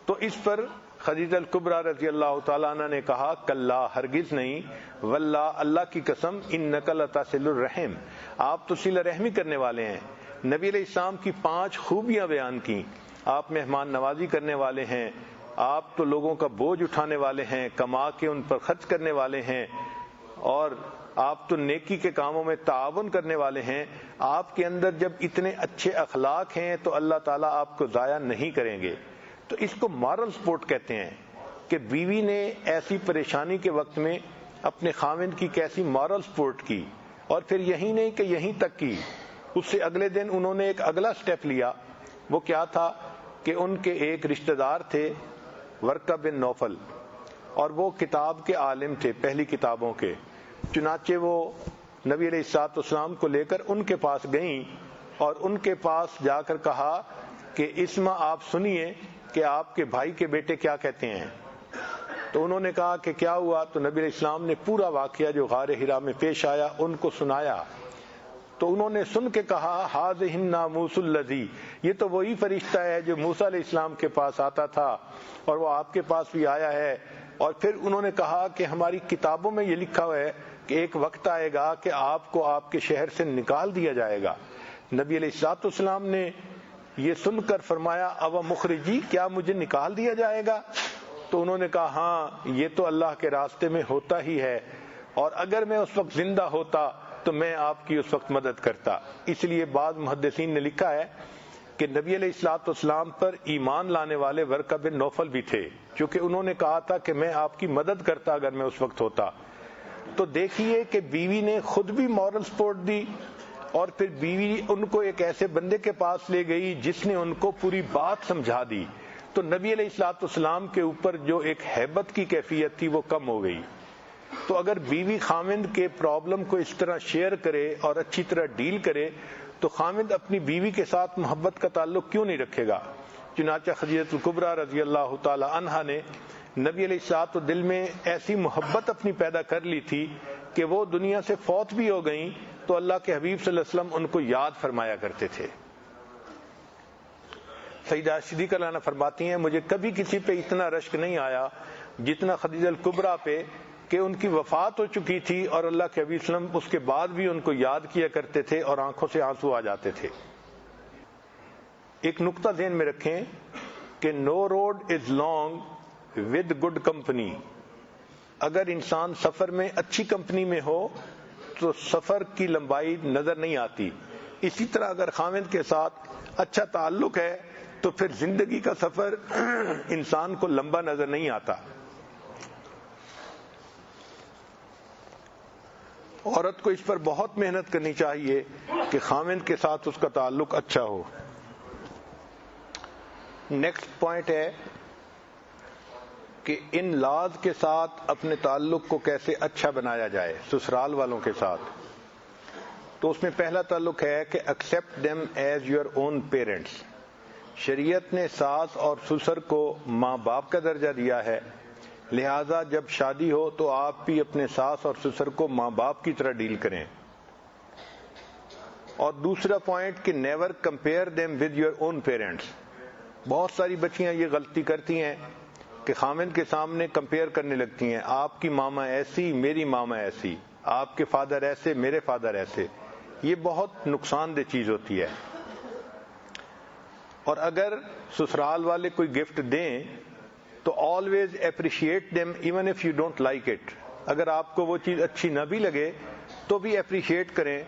Speaker 1: تو اس پر خدیجہ الکبریٰ رضی اللہ تعالیٰ عنہ نے کہا کلا، ہرگز نہیں، واللہ، اللہ کی قسم، انک لتصل الرحم، آپ تو صلہ رحمی کرنے والے ہیں. نبی علیہ السلام کی 5 خوبیاں بیان کی. آپ مہمان نوازی کرنے والے ہیں، آپ تو لوگوں کا بوجھ اٹھانے والے ہیں، کما کے ان پر خرچ کرنے والے ہیں، اور آپ تو نیکی کے کاموں میں تعاون کرنے والے ہیں. آپ کے اندر جب اتنے اچھے اخلاق ہیں تو اللہ تعالیٰ آپ کو ضائع نہیں کریں گے. تو اس کو مارل سپورٹ کہتے ہیں کہ بیوی نے ایسی پریشانی کے وقت میں اپنے خاوند کی کیسی مارل سپورٹ کی. اور پھر یہی نہیں کہ یہیں تک کی، اس سے اگلے دن انہوں نے ایک اگلا سٹیپ لیا. وہ کیا تھا کہ ان کے ایک رشتہ دار تھے ورقہ بن نوفل، اور وہ کتاب کے عالم تھے، پہلی کتابوں کے. چنانچہ وہ نبی علیہ الصلوۃ والسلام کو لے کر ان کے پاس گئیں اور ان کے پاس جا کر کہا کہ اسما، آپ سنیے کہ آپ کے بھائی کے بیٹے کیا کہتے ہیں. تو انہوں نے کہا کہ کیا ہوا؟ تو نبی علیہ السلام نے پورا واقعہ جو غار حرا میں پیش آیا ان کو سنایا. تو انہوں نے سن کے کہا ھذہ الناموس الذی، یہ تو وہی فرشتہ ہے جو موسیٰ علیہ السلام کے پاس آتا تھا اور وہ آپ کے پاس بھی آیا ہے. اور پھر انہوں نے کہا کہ ہماری کتابوں میں یہ لکھا ہوا ہے کہ ایک وقت آئے گا کہ آپ کو آپ کے شہر سے نکال دیا جائے گا. نبی علیہ الصلوۃ والسلام نے یہ سن کر فرمایا او مخرجی، کیا مجھے نکال دیا جائے گا؟ تو انہوں نے کہا ہاں، یہ تو اللہ کے راستے میں ہوتا ہی ہے، اور اگر میں اس وقت زندہ ہوتا تو میں آپ کی اس وقت مدد کرتا. اس لیے بعض محدثین نے لکھا ہے کہ نبی علیہ الصلوۃ والسلام پر ایمان لانے والے ورقہ بن نوفل بھی تھے، کیونکہ انہوں نے کہا تھا کہ میں آپ کی مدد کرتا اگر میں اس وقت ہوتا. تو دیکھیے کہ بیوی نے خود بھی مورل سپورٹ دی، اور پھر بیوی ان کو ایک ایسے بندے کے پاس لے گئی جس نے ان کو پوری بات سمجھا دی. تو نبی علیہ الصلوۃ والسلام کے اوپر جو ایک ہیبت کی کیفیت تھی وہ کم ہو گئی. تو اگر بیوی خاوند کے پرابلم کو اس طرح شیئر کرے اور اچھی طرح ڈیل کرے تو خاوند اپنی بیوی کے ساتھ محبت کا تعلق کیوں نہیں رکھے گا؟ چنانچہ خدیجہ الکبریٰ رضی اللہ تعالی عنہا نے نبی علیہ الصلوۃ والسلام دل میں ایسی محبت اپنی پیدا کر لی تھی کہ وہ دنیا سے فوت بھی ہو گئیں تو اللہ کے حبیب صلی اللہ علیہ وسلم ان کو یاد فرمایا کرتے تھے. سیدہ صدیقہ عنہا فرماتی ہیں مجھے کبھی کسی پہ اتنا رشک نہیں آیا جتنا خدیجہ الکبریٰ پہ، کہ ان کی وفات ہو چکی تھی اور اللہ کے حبیب صلی اللہ علیہ وسلم اس کے بعد بھی ان کو یاد کیا کرتے تھے اور آنکھوں سے آنسو آ جاتے تھے. ایک نقطہ ذہن میں رکھیں کہ no road is long with good company. اگر انسان سفر میں اچھی کمپنی میں ہو تو سفر کی لمبائی نظر نہیں آتی. اسی طرح اگر خاوند کے ساتھ اچھا تعلق ہے تو پھر زندگی کا سفر انسان کو لمبا نظر نہیں آتا. عورت کو اس پر بہت محنت کرنی چاہیے کہ خاوند کے ساتھ اس کا تعلق اچھا ہو. نیکسٹ پوائنٹ ہے کہ ان لاز کے ساتھ اپنے تعلق کو کیسے اچھا بنایا جائے سسرال والوں کے ساتھ. تو اس میں پہلا تعلق ہے کہ accept them as your own parents. شریعت نے ساس اور سسر کو ماں باپ کا درجہ دیا ہے، لہذا جب شادی ہو تو آپ بھی اپنے ساس اور سسر کو ماں باپ کی طرح ڈیل کریں. اور دوسرا پوائنٹ کہ never compare them with your own parents. بہت ساری بچیاں یہ غلطی کرتی ہیں کہ خامند کے سامنے کمپیئر کرنے لگتی ہیں، آپ کی ماما ایسی میری ماما ایسی، آپ کے فادر ایسے میرے فادر ایسے. یہ بہت نقصان دہ چیز ہوتی ہے. اور اگر سسرال والے کوئی گفٹ دیں تو always appreciate them even if you don't like it. اگر آپ کو وہ چیز اچھی نہ بھی لگے تو بھی اپریشیٹ کریں،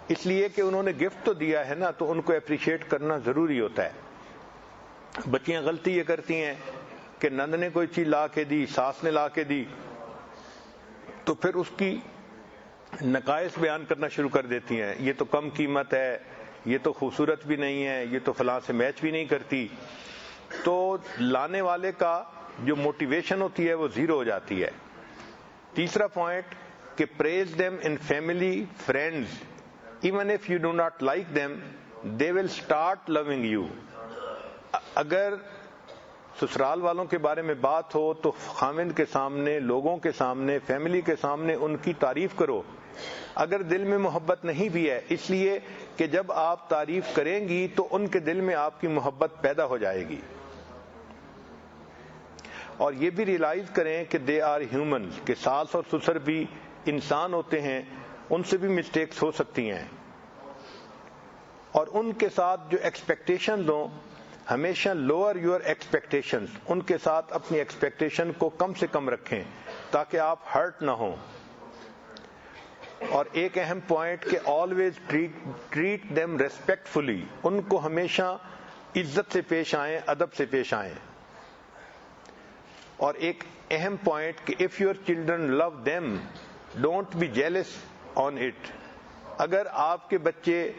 Speaker 1: اس لیے کہ انہوں نے گفٹ تو دیا ہے نا، تو ان کو اپریشیٹ کرنا ضروری ہوتا ہے. بچیاں غلطی یہ کرتی ہیں کہ نند نے کوئی چیز لا کے دی، ساس نے لا کے دی، تو پھر اس کی نقائص بیان کرنا شروع کر دیتی ہیں. یہ تو کم قیمت ہے، یہ تو خوبصورت بھی نہیں ہے، یہ تو فلاں سے میچ بھی نہیں کرتی. تو لانے والے کا جو موٹیویشن ہوتی ہے وہ زیرو ہو جاتی ہے. تیسرا پوائنٹ کہ praise them in family friends even if you do not like them they will start loving you. اگر سسرال والوں کے بارے میں بات ہو تو خامند کے سامنے، لوگوں کے سامنے، فیملی کے سامنے ان کی تعریف کرو. اگر دل میں محبت نہیں بھی ہے، اس لیے کہ جب آپ تعریف کریں گی تو ان کے دل میں آپ کی محبت پیدا ہو جائے گی. اور یہ بھی ریئلائز کریں کہ دے آر ہیومن، کہ ساس اور سسر بھی انسان ہوتے ہیں، ان سے بھی مسٹیکس ہو سکتی ہیں. اور ان کے ساتھ جو ایکسپیکٹیشن دو، ہمیشہ لوور یور ایکسپیکٹیشنز، ان کے ساتھ اپنی ایکسپیکٹیشن کو کم سے کم رکھیں تاکہ آپ ہرٹ نہ ہوں. اور ایک اہم پوائنٹ کہ آلویز ٹریٹ دیم ریسپیکٹفلی، ان کو ہمیشہ عزت سے پیش آئیں، ادب سے پیش آئیں. اور ایک اہم پوائنٹ کہ if your children love them don't be jealous on it. اگر آپ کے بچے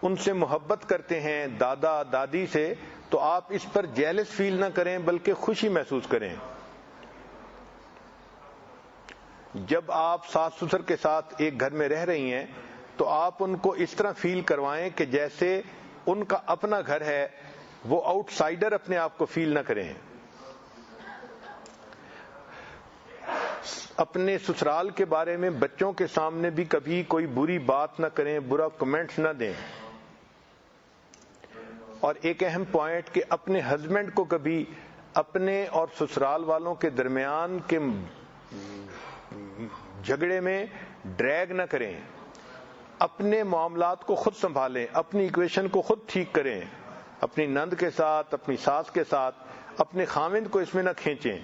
Speaker 1: ان سے محبت کرتے ہیں دادا دادی سے تو آپ اس پر جیلس فیل نہ کریں بلکہ خوشی محسوس کریں. جب آپ ساس سسر کے ساتھ ایک گھر میں رہ رہی ہیں تو آپ ان کو اس طرح فیل کروائیں کہ جیسے ان کا اپنا گھر ہے، وہ آؤٹ سائڈر اپنے آپ کو فیل نہ کریں. اپنے سسرال کے بارے میں بچوں کے سامنے بھی کبھی کوئی بری بات نہ کریں، برا کمنٹس نہ دیں. اور ایک اہم پوائنٹ کہ اپنے ہسبینڈ کو کبھی اپنے اور سسرال والوں کے درمیان کے جھگڑے میں ڈریگ نہ کریں. اپنے معاملات کو خود سنبھالیں، اپنی ایکویشن کو خود ٹھیک کریں. اپنی نند کے ساتھ، اپنی ساس کے ساتھ، اپنے خامند کو اس میں نہ کھینچیں.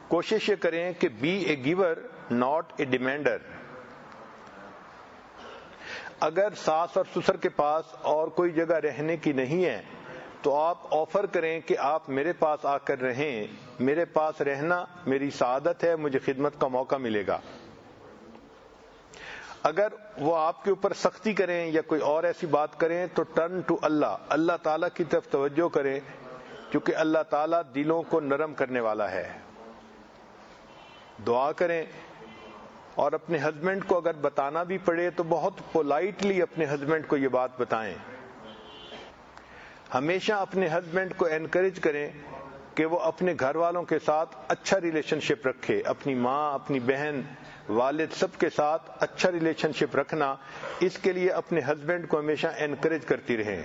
Speaker 1: کوشش یہ کریں کہ be a giver not a demander. اگر ساس اور سسر کے پاس اور کوئی جگہ رہنے کی نہیں ہے تو آپ آفر کریں کہ آپ میرے پاس آ کر رہیں، میرے پاس رہنا میری سعادت ہے، مجھے خدمت کا موقع ملے گا. اگر وہ آپ کے اوپر سختی کریں یا کوئی اور ایسی بات کریں تو ٹرن ٹو اللہ، اللہ تعالیٰ کی طرف توجہ کریں، کیونکہ اللہ تعالیٰ دلوں کو نرم کرنے والا ہے. دعا کریں. اور اپنے ہسبینڈ کو اگر بتانا بھی پڑے تو بہت پولائٹلی اپنے ہسبینڈ کو یہ بات بتائیں. ہمیشہ اپنے ہسبینڈ کو انکریج کریں کہ وہ اپنے گھر والوں کے ساتھ اچھا ریلیشن شپ رکھے. اپنی ماں، اپنی بہن، والد سب کے ساتھ اچھا ریلیشن شپ رکھنا، اس کے لیے اپنے ہسبینڈ کو ہمیشہ انکریج کرتی رہیں.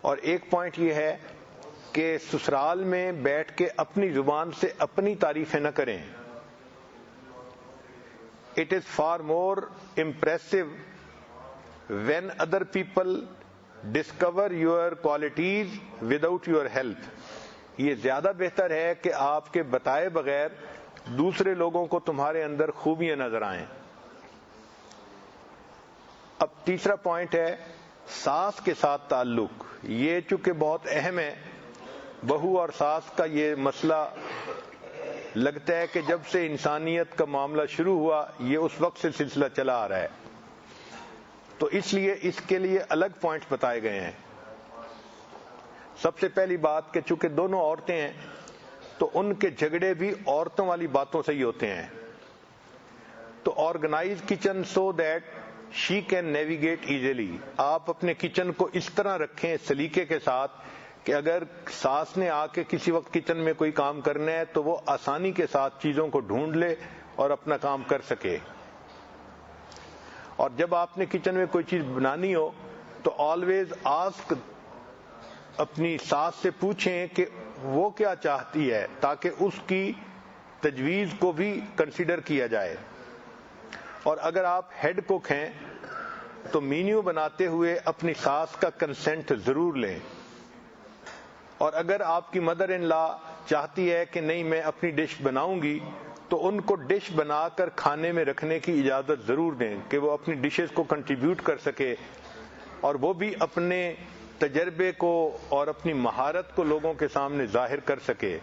Speaker 1: اور ایک پوائنٹ یہ ہے کہ سسرال میں بیٹھ کے اپنی زبان سے اپنی تعریفیں نہ کریں. It is far more impressive when other people discover your qualities without your help. یہ زیادہ بہتر ہے کہ آپ کے بتائے بغیر دوسرے لوگوں کو تمہارے اندر خوبیاں نظر آئیں. اب تیسرا پوائنٹ ہے ساس کے ساتھ تعلق. یہ چونکہ بہت اہم ہے، بہو اور ساس کا یہ مسئلہ لگتا ہے کہ جب سے انسانیت کا معاملہ شروع ہوا یہ اس وقت سے سلسلہ چلا آ رہا ہے. تو اس لیے اس کے لیے الگ پوائنٹس بتائے گئے ہیں. سب سے پہلی بات کہ چونکہ دونوں عورتیں ہیں تو ان کے جھگڑے بھی عورتوں والی باتوں سے ہی ہوتے ہیں. تو organise kitchen so that she can navigate easily. آپ اپنے کچن کو اس طرح رکھیں سلیقے کے ساتھ کہ اگر ساس نے آ کے کسی وقت کچن میں کوئی کام کرنا ہے تو وہ آسانی کے ساتھ چیزوں کو ڈھونڈ لے اور اپنا کام کر سکے. اور جب آپ نے کچن میں کوئی چیز بنانی ہو تو آلویز آسک، اپنی ساس سے پوچھیں کہ وہ کیا چاہتی ہے تاکہ اس کی تجویز کو بھی کنسیڈر کیا جائے. اور اگر آپ ہیڈ کوک ہیں تو مینیو بناتے ہوئے اپنی ساس کا کنسنٹ ضرور لیں. اور اگر آپ کی مدر ان لا چاہتی ہے کہ نہیں میں اپنی ڈش بناؤں گی تو ان کو ڈش بنا کر کھانے میں رکھنے کی اجازت ضرور دیں کہ وہ اپنی ڈشز کو کنٹریبیوٹ کر سکے اور وہ بھی اپنے تجربے کو اور اپنی مہارت کو لوگوں کے سامنے ظاہر کر سکے.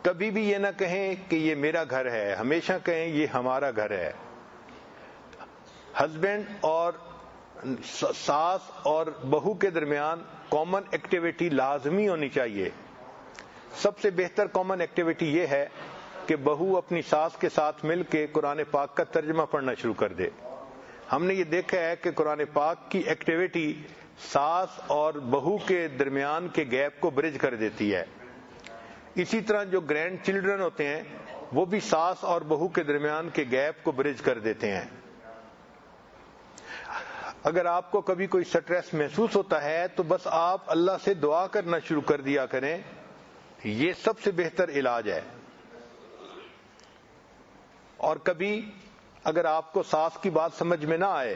Speaker 1: کبھی بھی یہ نہ کہیں کہ یہ میرا گھر ہے، ہمیشہ کہیں یہ ہمارا گھر ہے. ہسبینڈ اور ساس اور بہو کے درمیان کامن ایکٹیویٹی لازمی ہونی چاہیے. سب سے بہتر کامن ایکٹیویٹی یہ ہے کہ بہو اپنی ساس کے ساتھ مل کے قرآن پاک کا ترجمہ پڑھنا شروع کر دے. ہم نے یہ دیکھا ہے کہ قرآن پاک کی ایکٹیویٹی ساس اور بہو کے درمیان کے گیپ کو برج کر دیتی ہے. اسی طرح جو گرینڈ چلڈرن ہوتے ہیں وہ بھی ساس اور بہو کے درمیان کے گیپ کو برج کر دیتے ہیں. اگر آپ کو کبھی کوئی سٹریس محسوس ہوتا ہے تو بس آپ اللہ سے دعا کرنا شروع کر دیا کریں، یہ سب سے بہتر علاج ہے. اور کبھی اگر آپ کو ساس کی بات سمجھ میں نہ آئے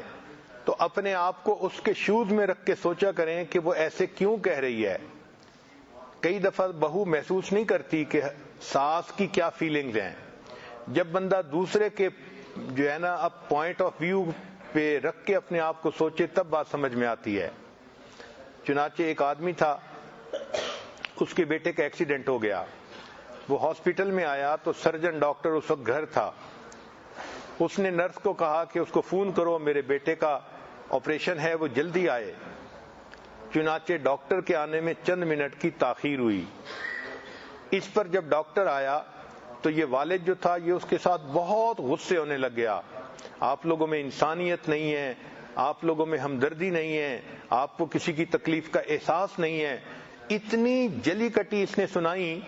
Speaker 1: تو اپنے آپ کو اس کے شوز میں رکھ کے سوچا کریں کہ وہ ایسے کیوں کہہ رہی ہے. کئی دفعہ بہو محسوس نہیں کرتی کہ ساس کی کیا فیلنگز ہیں. جب بندہ دوسرے کے جو ہے نا اب پوائنٹ آف ویو پہ رکھ کے اپنے آپ کو سوچے تب بات سمجھ میں آتی ہے. چنانچہ ایک آدمی تھا، اس کے بیٹے کا ایکسیڈنٹ ہو گیا. وہ ہاسپٹل میں آیا تو سرجن ڈاکٹر اس وقت گھر تھا. اس نے نرس کو کہا کہ اس کو فون کرو، میرے بیٹے کا آپریشن ہے، وہ جلدی آئے. چنانچہ ڈاکٹر کے آنے میں چند منٹ کی تاخیر ہوئی. اس پر جب ڈاکٹر آیا تو یہ والد جو تھا یہ اس کے ساتھ بہت غصے ہونے لگ گیا. آپ لوگوں میں انسانیت نہیں ہے، آپ لوگوں میں ہمدردی نہیں ہے، آپ کو کسی کی تکلیف کا احساس نہیں ہے. اتنی جلی کٹی اس نے سنائی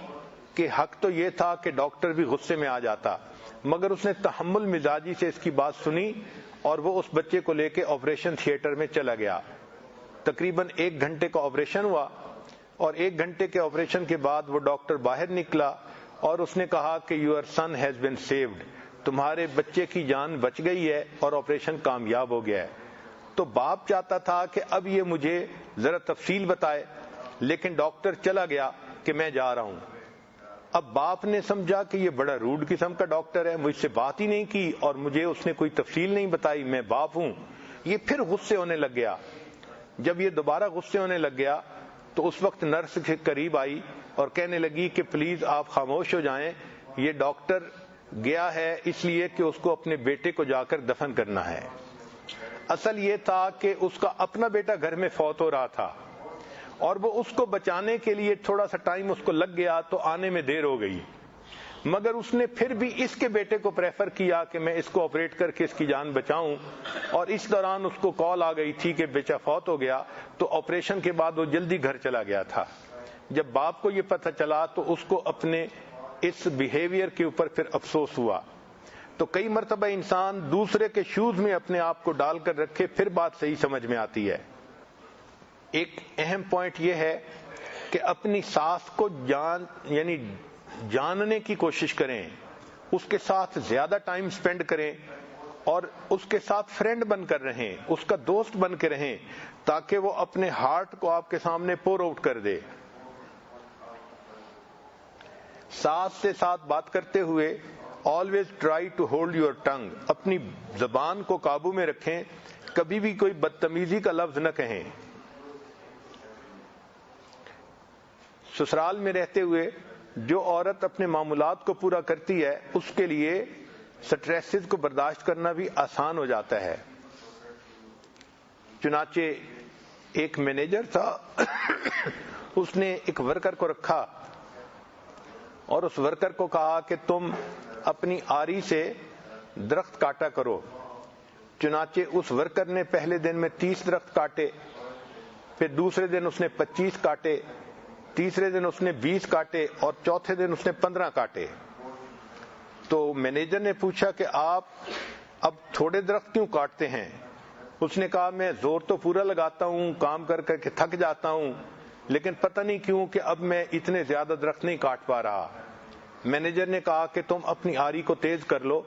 Speaker 1: کہ حق تو یہ تھا کہ ڈاکٹر بھی غصے میں آ جاتا، مگر اس نے تحمل مزاجی سے اس کی بات سنی اور وہ اس بچے کو لے کے آپریشن تھیٹر میں چلا گیا. تقریباً 1 گھنٹے کا آپریشن ہوا اور 1 گھنٹے کے آپریشن کے بعد وہ ڈاکٹر باہر نکلا اور اس نے کہا کہ your son has been saved, تمہارے بچے کی جان بچ گئی ہے اور آپریشن کامیاب ہو گیا ہے. تو باپ چاہتا تھا کہ اب یہ مجھے ذرا تفصیل بتائے، لیکن ڈاکٹر چلا گیا کہ میں جا رہا ہوں. اب باپ نے سمجھا کہ یہ بڑا روڈ قسم کا ڈاکٹر ہے، مجھ سے بات ہی نہیں کی اور مجھے اس نے کوئی تفصیل نہیں بتائی، میں باپ ہوں. یہ پھر غصے ہونے لگ گیا. جب یہ دوبارہ غصے ہونے لگ گیا تو اس وقت نرس کے قریب آئی اور کہنے لگی کہ پلیز آپ خاموش ہو جائیں، یہ ڈاکٹر گیا ہے اس لیے کہ اس کو اپنے بیٹے کو جا کر دفن کرنا ہے. اصل یہ تھا کہ اس کا اپنا بیٹا گھر میں فوت ہو رہا تھا اور وہ اس کو بچانے کے لیے تھوڑا سا ٹائم اس کو لگ گیا تو آنے میں دیر ہو گئی، مگر اس نے پھر بھی اس کے بیٹے کو پریفر کیا کہ میں اس کو آپریٹ کر کے اس کی جان بچاؤں. اور اس دوران اس کو کال آ گئی تھی کہ بیٹا فوت ہو گیا، تو آپریشن کے بعد وہ جلدی گھر چلا گیا تھا. جب باپ کو یہ پتہ چلا تو اس کو اپنے اس بیہیویئر کے اوپر پھر افسوس ہوا. تو کئی مرتبہ انسان دوسرے کے شوز میں اپنے آپ کو ڈال کر رکھے پھر بات صحیح سمجھ میں آتی ہے. ایک اہم پوائنٹ یہ ہے کہ اپنی ساس کو جاننے کی کوشش کریں، اس کے ساتھ زیادہ ٹائم سپینڈ کریں اور اس کے ساتھ فرینڈ بن کر رہیں، اس کا دوست بن کے رہیں تاکہ وہ اپنے ہارٹ کو آپ کے سامنے پور آؤٹ کر دے. ساس سے ساتھ بات کرتے ہوئے always try to hold your tongue، اپنی زبان کو قابو میں رکھیں، کبھی بھی کوئی بدتمیزی کا لفظ نہ کہیں. سسرال میں رہتے ہوئے جو عورت اپنے معمولات کو پورا کرتی ہے اس کے لیے سٹریسز کو برداشت کرنا بھی آسان ہو جاتا ہے. چنانچہ ایک مینیجر تھا، اس نے ایک ورکر کو رکھا اور اس ورکر کو کہا کہ تم اپنی آری سے درخت کاٹا کرو۔ چنانچہ اس ورکر نے پہلے دن میں 30 درخت کاٹے، پھر دوسرے دن اس نے 25 کاٹے، تیسرے دن اس نے 20 کاٹے اور چوتھے دن اس نے 15 کاٹے۔ تو مینیجر نے پوچھا کہ آپ اب تھوڑے درخت کیوں کاٹتے ہیں؟ اس نے کہا میں زور تو پورا لگاتا ہوں، کام کر کر کے تھک جاتا ہوں، لیکن پتہ نہیں کیوں کہ اب میں اتنے زیادہ درخت نہیں کاٹ پا رہا۔ مینیجر نے کہا کہ تم اپنی آری کو تیز کر لو۔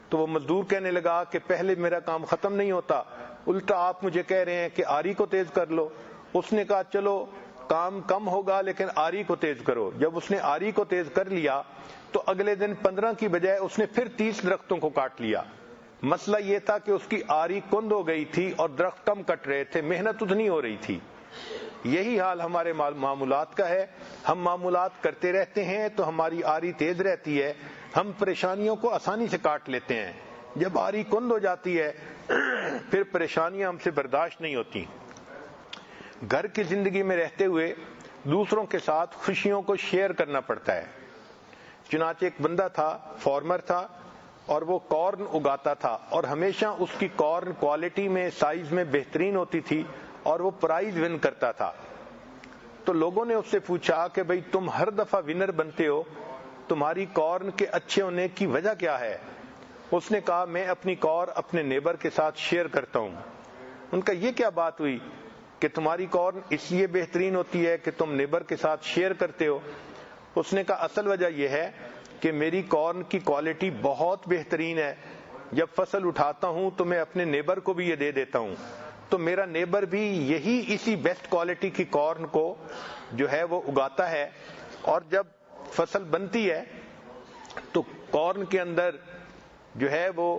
Speaker 1: تو وہ مزدور کہنے لگا کہ پہلے میرا کام ختم نہیں ہوتا، الٹا آپ مجھے کہہ رہے ہیں کہ آری کو تیز کر لو۔ اس نے کہا چلو کام کم ہوگا لیکن آری کو تیز کرو۔ جب اس نے آری کو تیز کر لیا تو اگلے دن 15 کی بجائے اس نے پھر 30 درختوں کو کاٹ لیا۔ مسئلہ یہ تھا کہ اس کی آری کند ہو گئی تھی اور درخت کم کٹ رہے تھے، محنت اتنی ہو رہی تھی۔ یہی حال ہمارے معاملات کا ہے، ہم معاملات کرتے رہتے ہیں تو ہماری آری تیز رہتی ہے، ہم پریشانیوں کو آسانی سے کاٹ لیتے ہیں۔ جب آری کند ہو جاتی ہے پھر پریشانیاں ہم سے برداشت نہیں ہوتی۔ گھر کی زندگی میں رہتے ہوئے دوسروں کے ساتھ خوشیوں کو شیئر کرنا پڑتا ہے۔ چنانچہ ایک بندہ تھا، فارمر تھا، اور وہ کارن اگاتا تھا اور ہمیشہ اس کی کارن کوالٹی میں، سائز میں بہترین ہوتی تھی اور وہ پرائز ون کرتا تھا۔ تو لوگوں نے اس سے پوچھا کہ بھئی تم ہر دفعہ ونر بنتے ہو، تمہاری کارن کے اچھے ہونے کی وجہ کیا ہے؟ اس نے کہا میں اپنی کارن اپنے نیبر کے ساتھ شیئر کرتا ہوں۔ ان کا یہ کیا بات ہوئی کہ تمہاری کارن اس لیے بہترین ہوتی ہے کہ تم نیبر کے ساتھ شیئر کرتے ہو؟ اس نے کہا اصل وجہ یہ ہے کہ میری کارن کی کوالٹی بہت بہترین ہے، جب فصل اٹھاتا ہوں تو میں اپنے نیبر کو بھی یہ دے دیتا ہوں، تو میرا نیبر بھی یہی اسی بیسٹ کوالٹی کی کارن کو جو ہے وہ اگاتا ہے، اور جب فصل بنتی ہے تو کارن کے اندر جو ہے وہ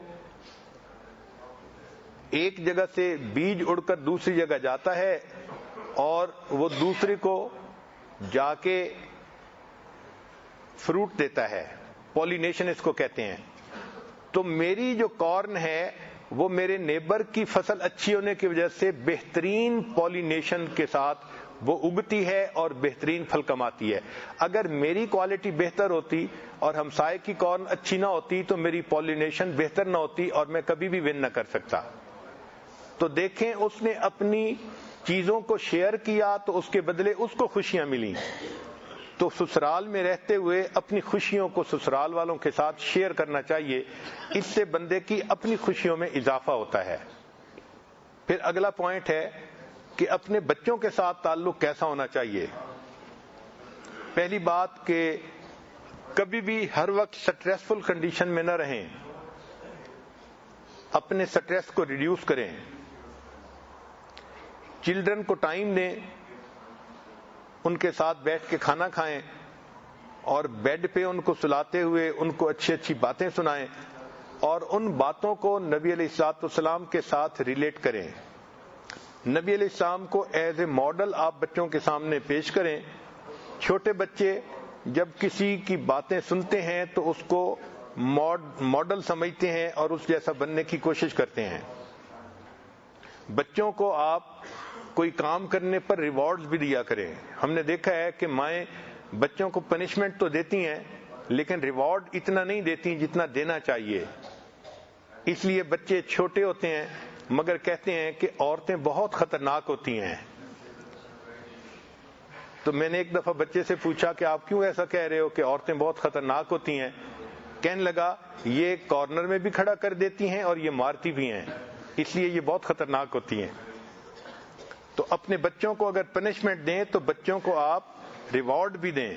Speaker 1: ایک جگہ سے بیج اڑ کر دوسری جگہ جاتا ہے اور وہ دوسری کو جا کے فروٹ دیتا ہے، پولینیشن اس کو کہتے ہیں۔ تو میری جو کارن ہے وہ میرے نیبر کی فصل اچھی ہونے کی وجہ سے بہترین پولینیشن کے ساتھ وہ اگتی ہے اور بہترین پھل کماتی ہے۔ اگر میری کوالٹی بہتر ہوتی اور ہمسائے کی کارن اچھی نہ ہوتی تو میری پولینیشن بہتر نہ ہوتی اور میں کبھی بھی ون نہ کر سکتا۔ تو دیکھیں اس نے اپنی چیزوں کو شیئر کیا تو اس کے بدلے اس کو خوشیاں ملیں۔ تو سسرال میں رہتے ہوئے اپنی خوشیوں کو سسرال والوں کے ساتھ شیئر کرنا چاہیے، اس سے بندے کی اپنی خوشیوں میں اضافہ ہوتا ہے۔ پھر اگلا پوائنٹ ہے کہ اپنے بچوں کے ساتھ تعلق کیسا ہونا چاہیے۔ پہلی بات کہ کبھی بھی ہر وقت سٹریسفل کنڈیشن میں نہ رہیں، اپنے سٹریس کو ریڈیوس کریں، چلڈرن کو ٹائم دیں، ان کے ساتھ بیٹھ کے کھانا کھائیں اور بیڈ پہ ان کو سلاتے ہوئے ان کو اچھی اچھی باتیں سنائیں اور ان باتوں کو نبی علیہ الصلوۃ والسلام کے ساتھ ریلیٹ کریں۔ نبی علیہ السلام کو ایز اے ماڈل آپ بچوں کے سامنے پیش کریں۔ چھوٹے بچے جب کسی کی باتیں سنتے ہیں تو اس کو ماڈل سمجھتے ہیں اور اس جیسا بننے کی کوشش کرتے ہیں۔ بچوں کو آپ کوئی کام کرنے پر ریوارڈز بھی دیا کریں۔ ہم نے دیکھا ہے کہ مائیں بچوں کو پنشمنٹ تو دیتی ہیں لیکن ریوارڈ اتنا نہیں دیتی جتنا دینا چاہیے۔ اس لیے بچے چھوٹے ہوتے ہیں مگر کہتے ہیں کہ عورتیں بہت خطرناک ہوتی ہیں۔ تو میں نے ایک دفعہ بچے سے پوچھا کہ آپ کیوں ایسا کہہ رہے ہو کہ عورتیں بہت خطرناک ہوتی ہیں؟ کہنے لگا یہ کارنر میں بھی کھڑا کر دیتی ہیں اور یہ مارتی بھی ہیں، اس لیے یہ بہت خطرناک ہوتی ہیں۔ تو اپنے بچوں کو اگر پنشمنٹ دیں تو بچوں کو آپ ریوارڈ بھی دیں۔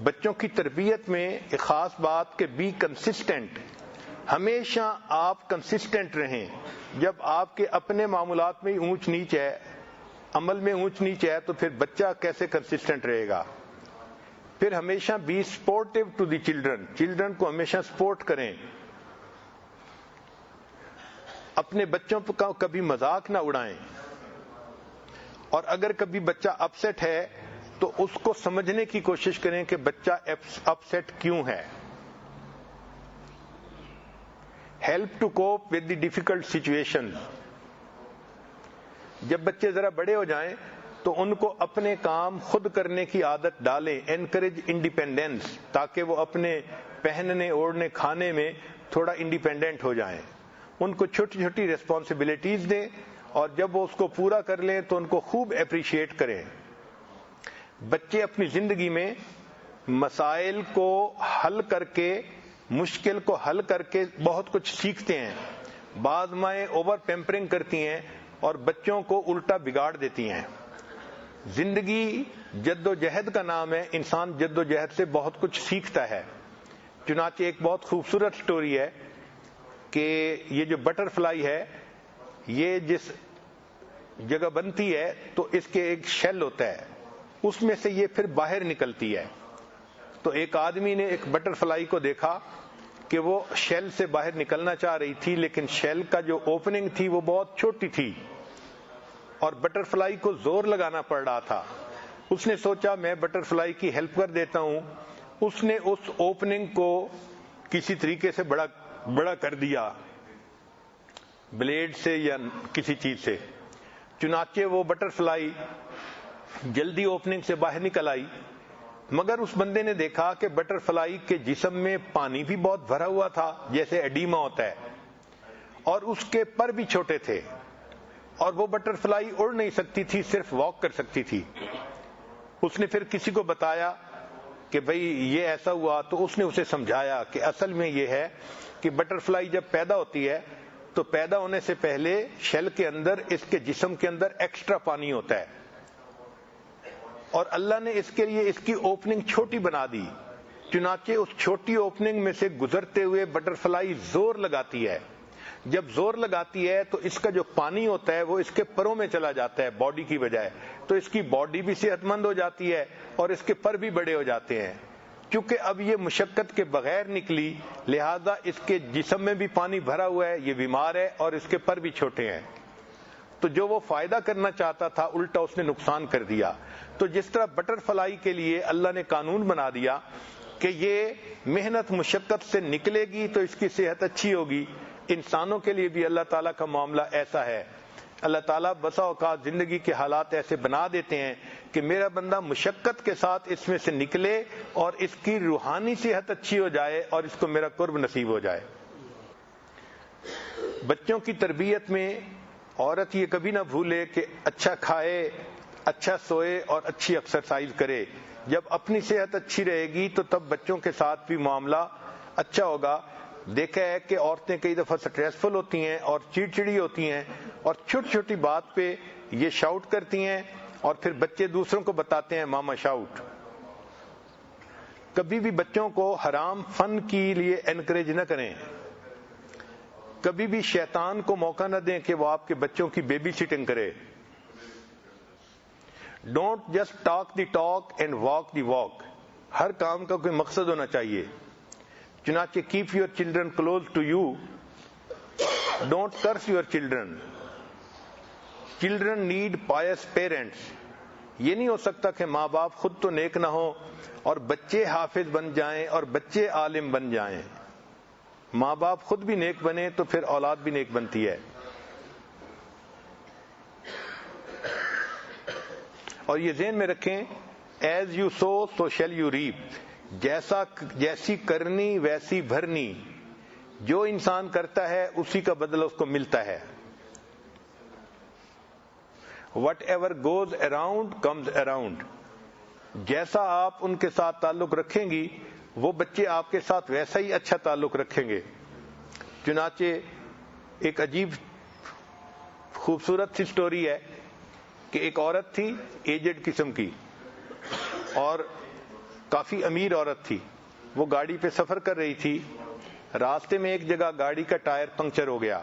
Speaker 1: بچوں کی تربیت میں ایک خاص بات کہ بی کنسسٹنٹ، ہمیشہ آپ کنسسٹنٹ رہیں۔ جب آپ کے اپنے معاملات میں اونچ نیچ ہے، عمل میں اونچ نیچ ہے، تو پھر بچہ کیسے کنسسٹنٹ رہے گا؟ پھر ہمیشہ be supportive to the children, children کو ہمیشہ سپورٹ کریں۔ اپنے بچوں پر کبھی مذاق نہ اڑائیں، اور اگر کبھی بچہ اپسیٹ ہے تو اس کو سمجھنے کی کوشش کریں کہ بچہ اپسیٹ کیوں ہے۔ Help to cope with the difficult situation, جب بچے ذرا بڑے ہو جائیں تو ان کو اپنے کام خود کرنے کی عادت ڈالیں، انکریج انڈیپینڈنس، تاکہ وہ اپنے پہننے اوڑھنے کھانے میں تھوڑا انڈیپینڈنٹ ہو جائیں. ان کو چھوٹی چھوٹی ریسپانسبلٹیز دیں اور جب وہ اس کو پورا کر لیں تو ان کو خوب اپریشیٹ کریں. بچے اپنی زندگی میں مسائل کو حل کر کے، مشکل کو حل کر کے بہت کچھ سیکھتے ہیں. بعض مائیں اوور پیمپرنگ کرتی ہیں اور بچوں کو الٹا بگاڑ دیتی ہیں. زندگی جد و جہد کا نام ہے، انسان جد و جہد سے بہت کچھ سیکھتا ہے. چنانچہ ایک بہت خوبصورت سٹوری ہے کہ یہ جو بٹر فلائی ہے، یہ جس جگہ بنتی ہے تو اس کے ایک شیل ہوتا ہے، اس میں سے یہ پھر باہر نکلتی ہے. تو ایک آدمی نے ایک بٹر فلائی کو دیکھا کہ وہ شیل سے باہر نکلنا چاہ رہی تھی، لیکن شیل کا جو اوپننگ تھی وہ بہت چھوٹی تھی اور بٹر فلائی کو زور لگانا پڑ رہا تھا. اس نے سوچا میں بٹر فلائی کی ہیلپ کر دیتا ہوں. اس نے اس اوپننگ کو کسی طریقے سے بڑا کر دیا، بلیڈ سے یا کسی چیز سے. چنانچہ وہ بٹر فلائی جلدی اوپننگ سے باہر نکل آئی. مگر اس بندے نے دیکھا کہ بٹر فلائی کے جسم میں پانی بھی بہت بھرا ہوا تھا، جیسے ایڈیما ہوتا ہے، اور اس کے پر بھی چھوٹے تھے، اور وہ بٹر فلائی اڑ نہیں سکتی تھی، صرف واک کر سکتی تھی. اس نے پھر کسی کو بتایا کہ بھئی یہ ایسا ہوا، تو اس نے اسے سمجھایا کہ اصل میں یہ ہے کہ بٹر فلائی جب پیدا ہوتی ہے تو پیدا ہونے سے پہلے شیل کے اندر، اس کے جسم کے اندر ایکسٹرا پانی ہوتا ہے، اور اللہ نے اس کے لیے اس کی اوپننگ چھوٹی بنا دی. چنانچہ اس چھوٹی اوپننگ میں سے گزرتے ہوئے بٹر فلائی زور لگاتی ہے. جب زور لگاتی ہے تو اس کا جو پانی ہوتا ہے وہ اس کے پروں میں چلا جاتا ہے باڈی کی بجائے، تو اس کی باڈی بھی صحت مند ہو جاتی ہے اور اس کے پر بھی بڑے ہو جاتے ہیں. کیونکہ اب یہ مشقت کے بغیر نکلی، لہذا اس کے جسم میں بھی پانی بھرا ہوا ہے، یہ بیمار ہے اور اس کے پر بھی چھوٹے ہیں. تو جو وہ فائدہ کرنا چاہتا تھا الٹا اس نے نقصان کر دیا. تو جس طرح بٹر فلائی کے لیے اللہ نے قانون بنا دیا کہ یہ محنت مشقت سے نکلے گی تو اس کی صحت اچھی ہوگی، انسانوں کے لیے بھی اللہ تعالیٰ کا معاملہ ایسا ہے. اللہ تعالیٰ بسا اوقات زندگی کے حالات ایسے بنا دیتے ہیں کہ میرا بندہ مشقت کے ساتھ اس میں سے نکلے اور اس کی روحانی صحت اچھی ہو جائے اور اس کو میرا قرب نصیب ہو جائے. بچوں کی تربیت میں عورت یہ کبھی نہ بھولے کہ اچھا کھائے، اچھا سوئے اور اچھی ایکسرسائز کرے. جب اپنی صحت اچھی رہے گی تو تب بچوں کے ساتھ بھی معاملہ اچھا ہوگا. دیکھا ہے کہ عورتیں کئی دفعہ سٹریسفل ہوتی ہیں اور چڑچڑی ہوتی ہیں اور چھوٹی چھوٹی بات پہ یہ شاؤٹ کرتی ہیں اور پھر بچے دوسروں کو بتاتے ہیں ماما شاؤٹ. کبھی بھی بچوں کو حرام فن کے لیے انکریج نہ کریں. کبھی بھی شیطان کو موقع نہ دیں کہ وہ آپ کے بچوں کی بیبی سٹنگ کرے. Don't just talk the talk and walk the walk. ہر کام کا کوئی مقصد ہونا چاہیے. چنانچہ keep your children close to you, don't curse your children. Children need pious parents. یہ نہیں ہو سکتا کہ ماں باپ خود تو نیک نہ ہوں اور بچے حافظ بن جائیں اور بچے عالم بن جائیں. ماں باپ خود بھی نیک بنے تو پھر اولاد بھی نیک بنتی ہے. اور یہ ذہن میں رکھیں، as you sow so shall you reap. جیسی کرنی ویسی بھرنی. جو انسان کرتا ہے اسی کا بدلہ اس کو ملتا ہے. What ever goes around comes around. جیسا آپ ان کے ساتھ تعلق رکھیں گی وہ بچے آپ کے ساتھ ویسا ہی اچھا تعلق رکھیں گے. چنانچہ ایک عجیب خوبصورت سی سٹوری ہے کہ ایک عورت تھی ایجڈ قسم کی اور کافی امیر عورت تھی. وہ گاڑی پہ سفر کر رہی تھی. راستے میں ایک جگہ گاڑی کا ٹائر پنکچر ہو گیا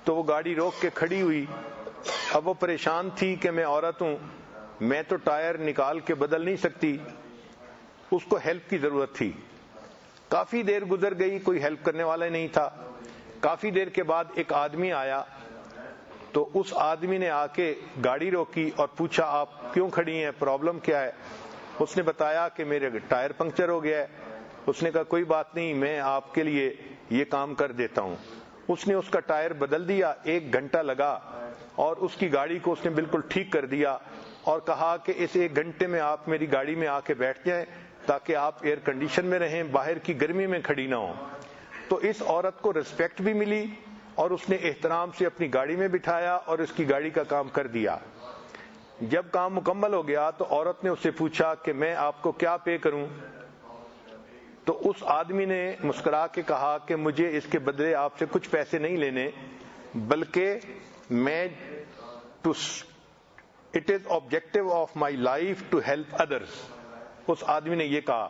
Speaker 1: تو وہ گاڑی روک کے کھڑی ہوئی. اب وہ پریشان تھی کہ میں عورت ہوں، میں تو ٹائر نکال کے بدل نہیں سکتی. اس کو ہیلپ کی ضرورت تھی. کافی دیر گزر گئی، کوئی ہیلپ کرنے والا نہیں تھا. کافی دیر کے بعد ایک آدمی آیا تو اس آدمی نے آ کے گاڑی روکی اور پوچھا آپ کیوں کھڑی ہیں، پرابلم کیا ہے؟ اس نے بتایا کہ میرے ٹائر پنکچر ہو گیا ہے. اس نے کہا کوئی بات نہیں، میں آپ کے لیے یہ کام کر دیتا ہوں. اس نے اس کا ٹائر بدل دیا، 1 گھنٹہ لگا، اور اس کی گاڑی کو اس نے بالکل ٹھیک کر دیا اور کہا کہ اس 1 گھنٹے میں آپ میری گاڑی میں آ کے بیٹھ جائیں تاکہ آپ ایئر کنڈیشن میں رہیں، باہر کی گرمی میں کھڑی نہ ہوں۔ تو اس عورت کو رسپیکٹ بھی ملی اور اس نے احترام سے اپنی گاڑی میں بٹھایا اور اس کی گاڑی کا کام کر دیا۔ جب کام مکمل ہو گیا تو عورت نے اس سے پوچھا کہ میں آپ کو کیا پے کروں؟ تو اس آدمی نے مسکرا کے کہا کہ مجھے اس کے بدلے آپ سے کچھ پیسے نہیں لینے، بلکہ میں it is objective of my life to help others. اس آدمی نے یہ کہا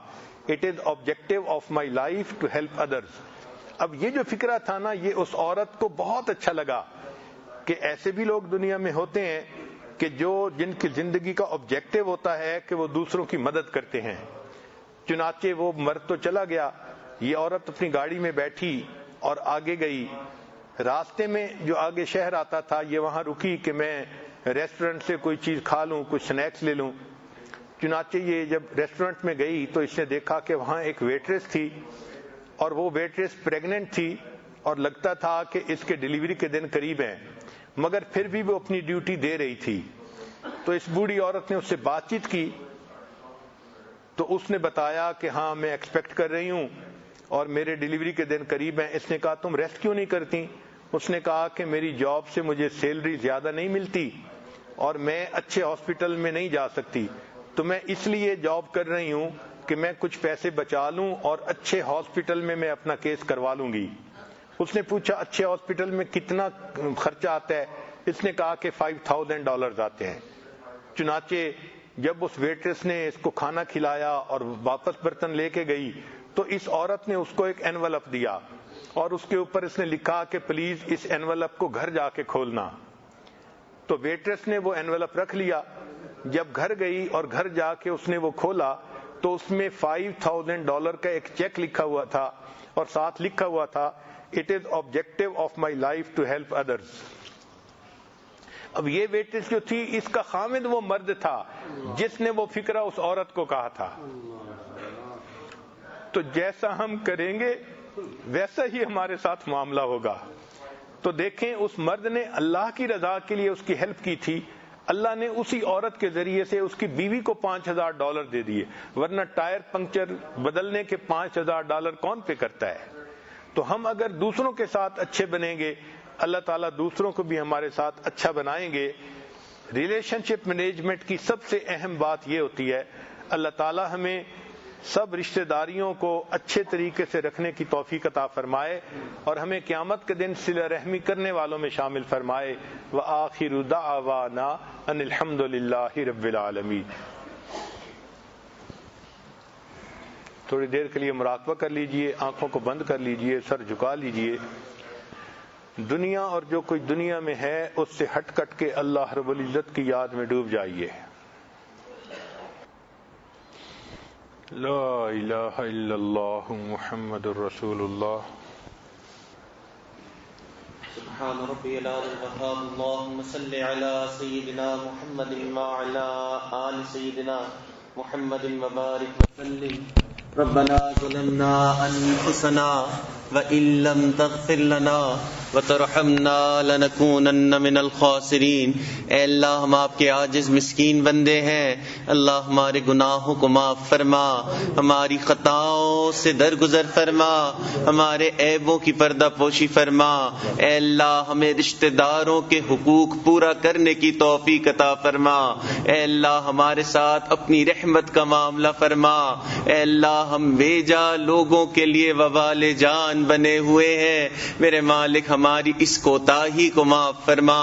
Speaker 1: it is objective of my life to help others. اب یہ جو فکرہ تھا نا، یہ اس عورت کو بہت اچھا لگا کہ ایسے بھی لوگ دنیا میں ہوتے ہیں کہ جن کی زندگی کا آبجیکٹو ہوتا ہے کہ وہ دوسروں کی مدد کرتے ہیں۔ چنانچہ وہ مرد تو چلا گیا، یہ عورت اپنی گاڑی میں بیٹھی اور آگے گئی۔ راستے میں جو آگے شہر آتا تھا یہ وہاں رکی کہ میں ریسٹورنٹ سے کوئی چیز کھا لوں، کچھ سنیکس لے لوں۔ چنانچہ یہ جب ریسٹورنٹ میں گئی تو اس نے دیکھا کہ وہاں ایک ویٹریس تھی اور وہ ویٹریس پریگننٹ تھی اور لگتا تھا کہ اس کے ڈیلیوری کے دن قریب ہیں، مگر پھر بھی وہ اپنی ڈیوٹی دے رہی تھی۔ تو اس بوڑھی عورت نے اس سے بات چیت کی تو اس نے بتایا کہ ہاں میں ایکسپیکٹ کر رہی ہوں اور میرے ڈیلیوری کے دن قریب ہیں۔ اس نے کہا تم ریسٹ کیوں نہیں کرتی؟ اس نے کہا کہ میری جاب سے مجھے سیلری زیادہ نہیں ملتی اور میں اچھے ہاسپٹل میں نہیں جا سکتی، تو میں اس لیے جاب کر رہی ہوں کہ میں کچھ پیسے بچا لوں اور اچھے ہاسپٹل میں اپنا کیس کروا لوں گی۔ اس نے پوچھا اچھے ہاسپٹل میں کتنا خرچہ آتا ہے؟ اس نے کہا کہ $5,000 آتے ہیں۔ چنانچہ جب اس ویٹریس نے اس کو کھانا کھلایا اور واپس برتن لے کے گئی تو اس عورت نے اس کو ایک اینولپ دیا اور اس کے اوپر اس نے لکھا کہ پلیز اس اینولپ کو گھر جا کے کھولنا۔ تو ویٹریس نے وہ اینولپ رکھ لیا۔ جب گھر گئی اور گھر جا کے اس نے وہ کھولا تو اس میں $5,000 کا ایک چیک لکھا ہوا تھا اور ساتھ لکھا ہوا تھا it is objective of my life to help others. اب یہ ویٹریس جو تھی اس کا خامد وہ مرد تھا جس نے وہ فکرہ اس عورت کو کہا تھا۔ تو جیسا ہم کریں گے ویسا ہی ہمارے ساتھ معاملہ ہوگا۔ تو دیکھیں اس مرد نے اللہ کی رضا کے لیے اس کی ہیلپ کی تھی، اللہ نے اسی عورت کے ذریعے سے اس کی بیوی کو $5,000 دے دیے، ورنہ ٹائر پنکچر بدلنے کے $5,000 کون پے کرتا ہے؟ تو ہم اگر دوسروں کے ساتھ اچھے بنیں گے اللہ تعالیٰ دوسروں کو بھی ہمارے ساتھ اچھا بنائیں گے۔ ریلیشن شپ مینجمنٹ کی سب سے اہم بات یہ ہوتی ہے اللہ تعالیٰ ہمیں سب رشتہ داریوں کو اچھے طریقے سے رکھنے کی توفیق عطا فرمائے اور ہمیں قیامت کے دن صلہ رحمی کرنے والوں میں شامل فرمائے۔ وآخر دعوانا ان الحمد للہ رب العالمین۔ تھوڑی دیر کے لیے مراقبہ کر لیجئے، آنکھوں کو بند کر لیجئے، سر جھکا لیجئے۔ دنیا اور جو کوئی دنیا میں ہے اس سے ہٹ کٹ کے اللہ رب العزت کی یاد میں ڈوب جائیے۔ لا الہ الا اللہ محمد الرسول اللہ۔
Speaker 2: سبحان ربی العلی الوهاب اللهم صل علی سیدنا محمد وعلی آل سیدنا محمد وبارک وسلم۔ ربنا ظلمنا انفسنا وان لم تغفر لنا وترحمنا لنكونن من الخاسرین۔ اے اللہ ہم آپ کے عاجز مسکین بندے ہیں، اللہ ہمارے گناہوں کو معاف فرما، ہماری خطاؤں سے درگزر فرما، ہمارے عیبوں کی پردہ پوشی فرما۔ اے اللہ ہمیں رشتہ داروں کے حقوق پورا کرنے کی توفیق عطا فرما۔ اے اللہ ہمارے ساتھ اپنی رحمت کا معاملہ فرما۔ اے اللہ ہم بیجا لوگوں کے لیے وبال جان بنے ہوئے ہیں، میرے مالک ہماری اس کوتاہی کو معاف فرما۔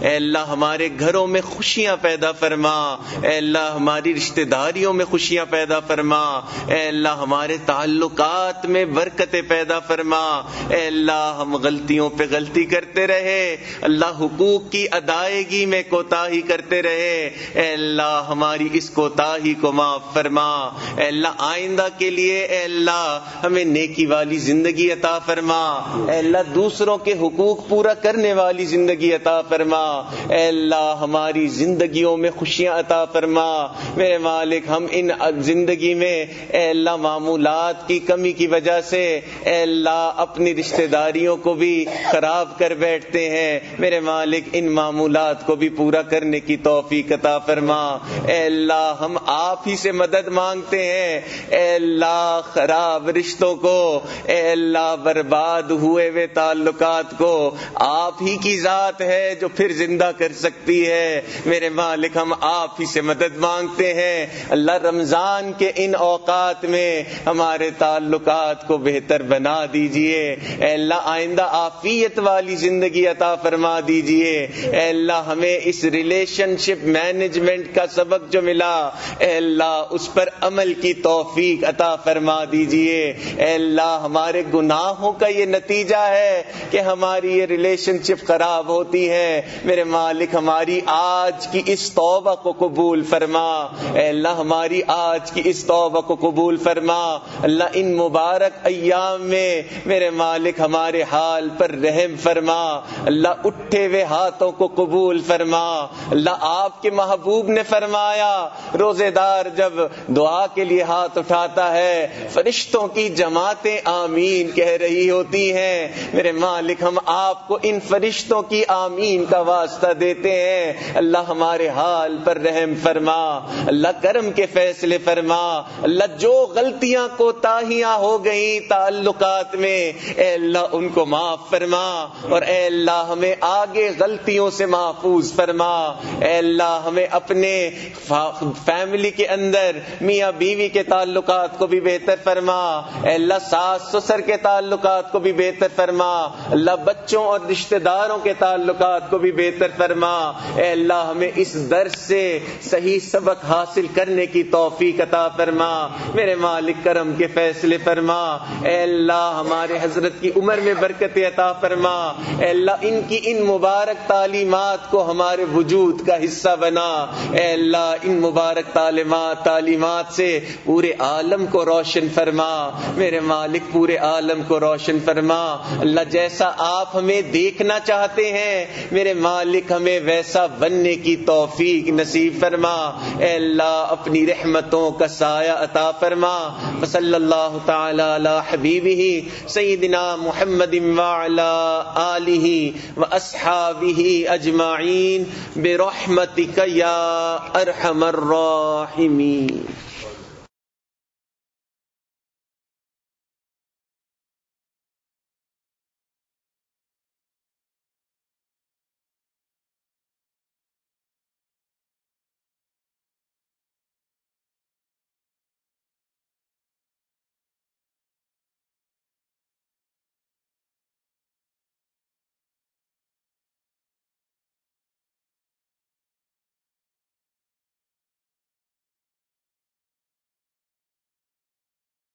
Speaker 2: اے اللہ ہمارے گھروں میں خوشیاں پیدا فرما، اے اللہ ہماری رشتہ داریوں میں خوشیاں پیدا فرما، اے اللہ ہمارے تعلقات میں برکتیں پیدا فرما۔ اے اللہ ہم غلطیوں پہ غلطی کرتے رہے، اللہ حقوق کی ادائیگی میں کوتاہی کرتے رہے، اے اللہ ہماری اس کوتاہی کو معاف فرما۔ اے اللہ آئندہ کے لیے اے اللہ ہمیں نیکی والی زندگی عطا فرما۔ اے اللہ دوسروں کے حقوق پورا کرنے والی زندگی عطا فرما۔ اے اللہ ہماری زندگیوں میں خوشیاں عطا فرما۔ میرے مالک ہم ان زندگی میں اے اللہ معمولات کی کمی کی وجہ سے اے اللہ اپنی رشتہ داریوں کو بھی خراب کر بیٹھتے ہیں۔ میرے مالک ان معمولات کو بھی پورا کرنے کی توفیق عطا فرما۔ اے اللہ ہم آپ ہی سے مدد مانگتے ہیں۔ اے اللہ خراب رشتوں کو، اے اللہ برباد ہوئے ہوئے تعلقات کو آپ ہی کی ذات ہے جو پھر زندہ کر سکتی ہے۔ میرے مالک ہم آپ ہی سے مدد مانگتے ہیں۔ اللہ رمضان کے ان اوقات میں ہمارے تعلقات کو بہتر بنا دیجئے۔ اے اللہ آئندہ عافیت والی زندگی عطا فرما دیجئے۔ اے اللہ ہمیں اس ریلیشن شپ مینجمنٹ کا سبق جو ملا اے اللہ اس پر عمل کی توفیق عطا فرما دیجئے۔ اے اللہ ہمارے گناہوں کا یہ نتیجہ ہے کہ ہماری یہ ریلیشن شپ خراب ہوتی ہے۔ میرے مالک ہماری آج کی اس توبہ کو قبول فرما۔ اے اللہ ہماری آج کی اس توبہ کو قبول فرما۔ اللہ ان مبارک ایام میں میرے مالک ہمارے حال پر رحم فرما۔ اللہ اٹھے ہوئے ہاتھوں کو قبول فرما۔ اللہ آپ کے محبوب نے فرمایا روزے دار جب دعا کے لیے ہاتھ اٹھاتا ہے فرشتوں کی جماعتیں آمین کہہ رہی ہوتی ہیں۔ میرے مالک ہم آپ کو ان فرشتوں کی آمین کا واسطہ دیتے ہیں۔ اللہ ہمارے حال پر رحم فرما۔ اللہ کرم کے فیصلے فرما۔ اللہ جو غلطیاں کوتاہیاں ہو گئیں تعلقات میں اے اللہ ان کو معاف فرما، اور اے اللہ ہمیں آگے غلطیوں سے محفوظ فرما۔ اے اللہ ہمیں اپنے فیملی کے اندر میاں بیوی کے تعلقات کو بھی بہتر فرما۔ اے اللہ ساس سسر کے تعلقات کو بھی بہتر فرما۔ اللہ بچوں اور رشتہ داروں کے تعلقات کو بھی بہتر فرما۔ اے اللہ ہمیں اس درس سے صحیح سبق حاصل کرنے کی توفیق عطا فرما۔ میرے مالک کرم کے فیصلے فرما۔ اے اللہ ہمارے حضرت کی عمر میں برکت عطا فرما۔ اے اللہ ان کی ان مبارک تعلیمات کو ہمارے وجود کا حصہ بنا۔ اے اللہ ان مبارک تعلیمات سے پورے عالم کو روشن فرما۔ میرے مالک پورے عالم کو روشن فرما۔ اللہ جیسا آپ ہمیں دیکھنا چاہتے ہیں میرے مالک ہمیں ویسا بننے کی توفیق نصیب فرما۔ اے اللہ اپنی رحمتوں کا سایہ عطا فرما۔ صلی اللہ تعالی علی حبیبہ سیدنا محمد وعلی آلہ واصحابہ اجمعین برحمتک یا ارحم الراحمین۔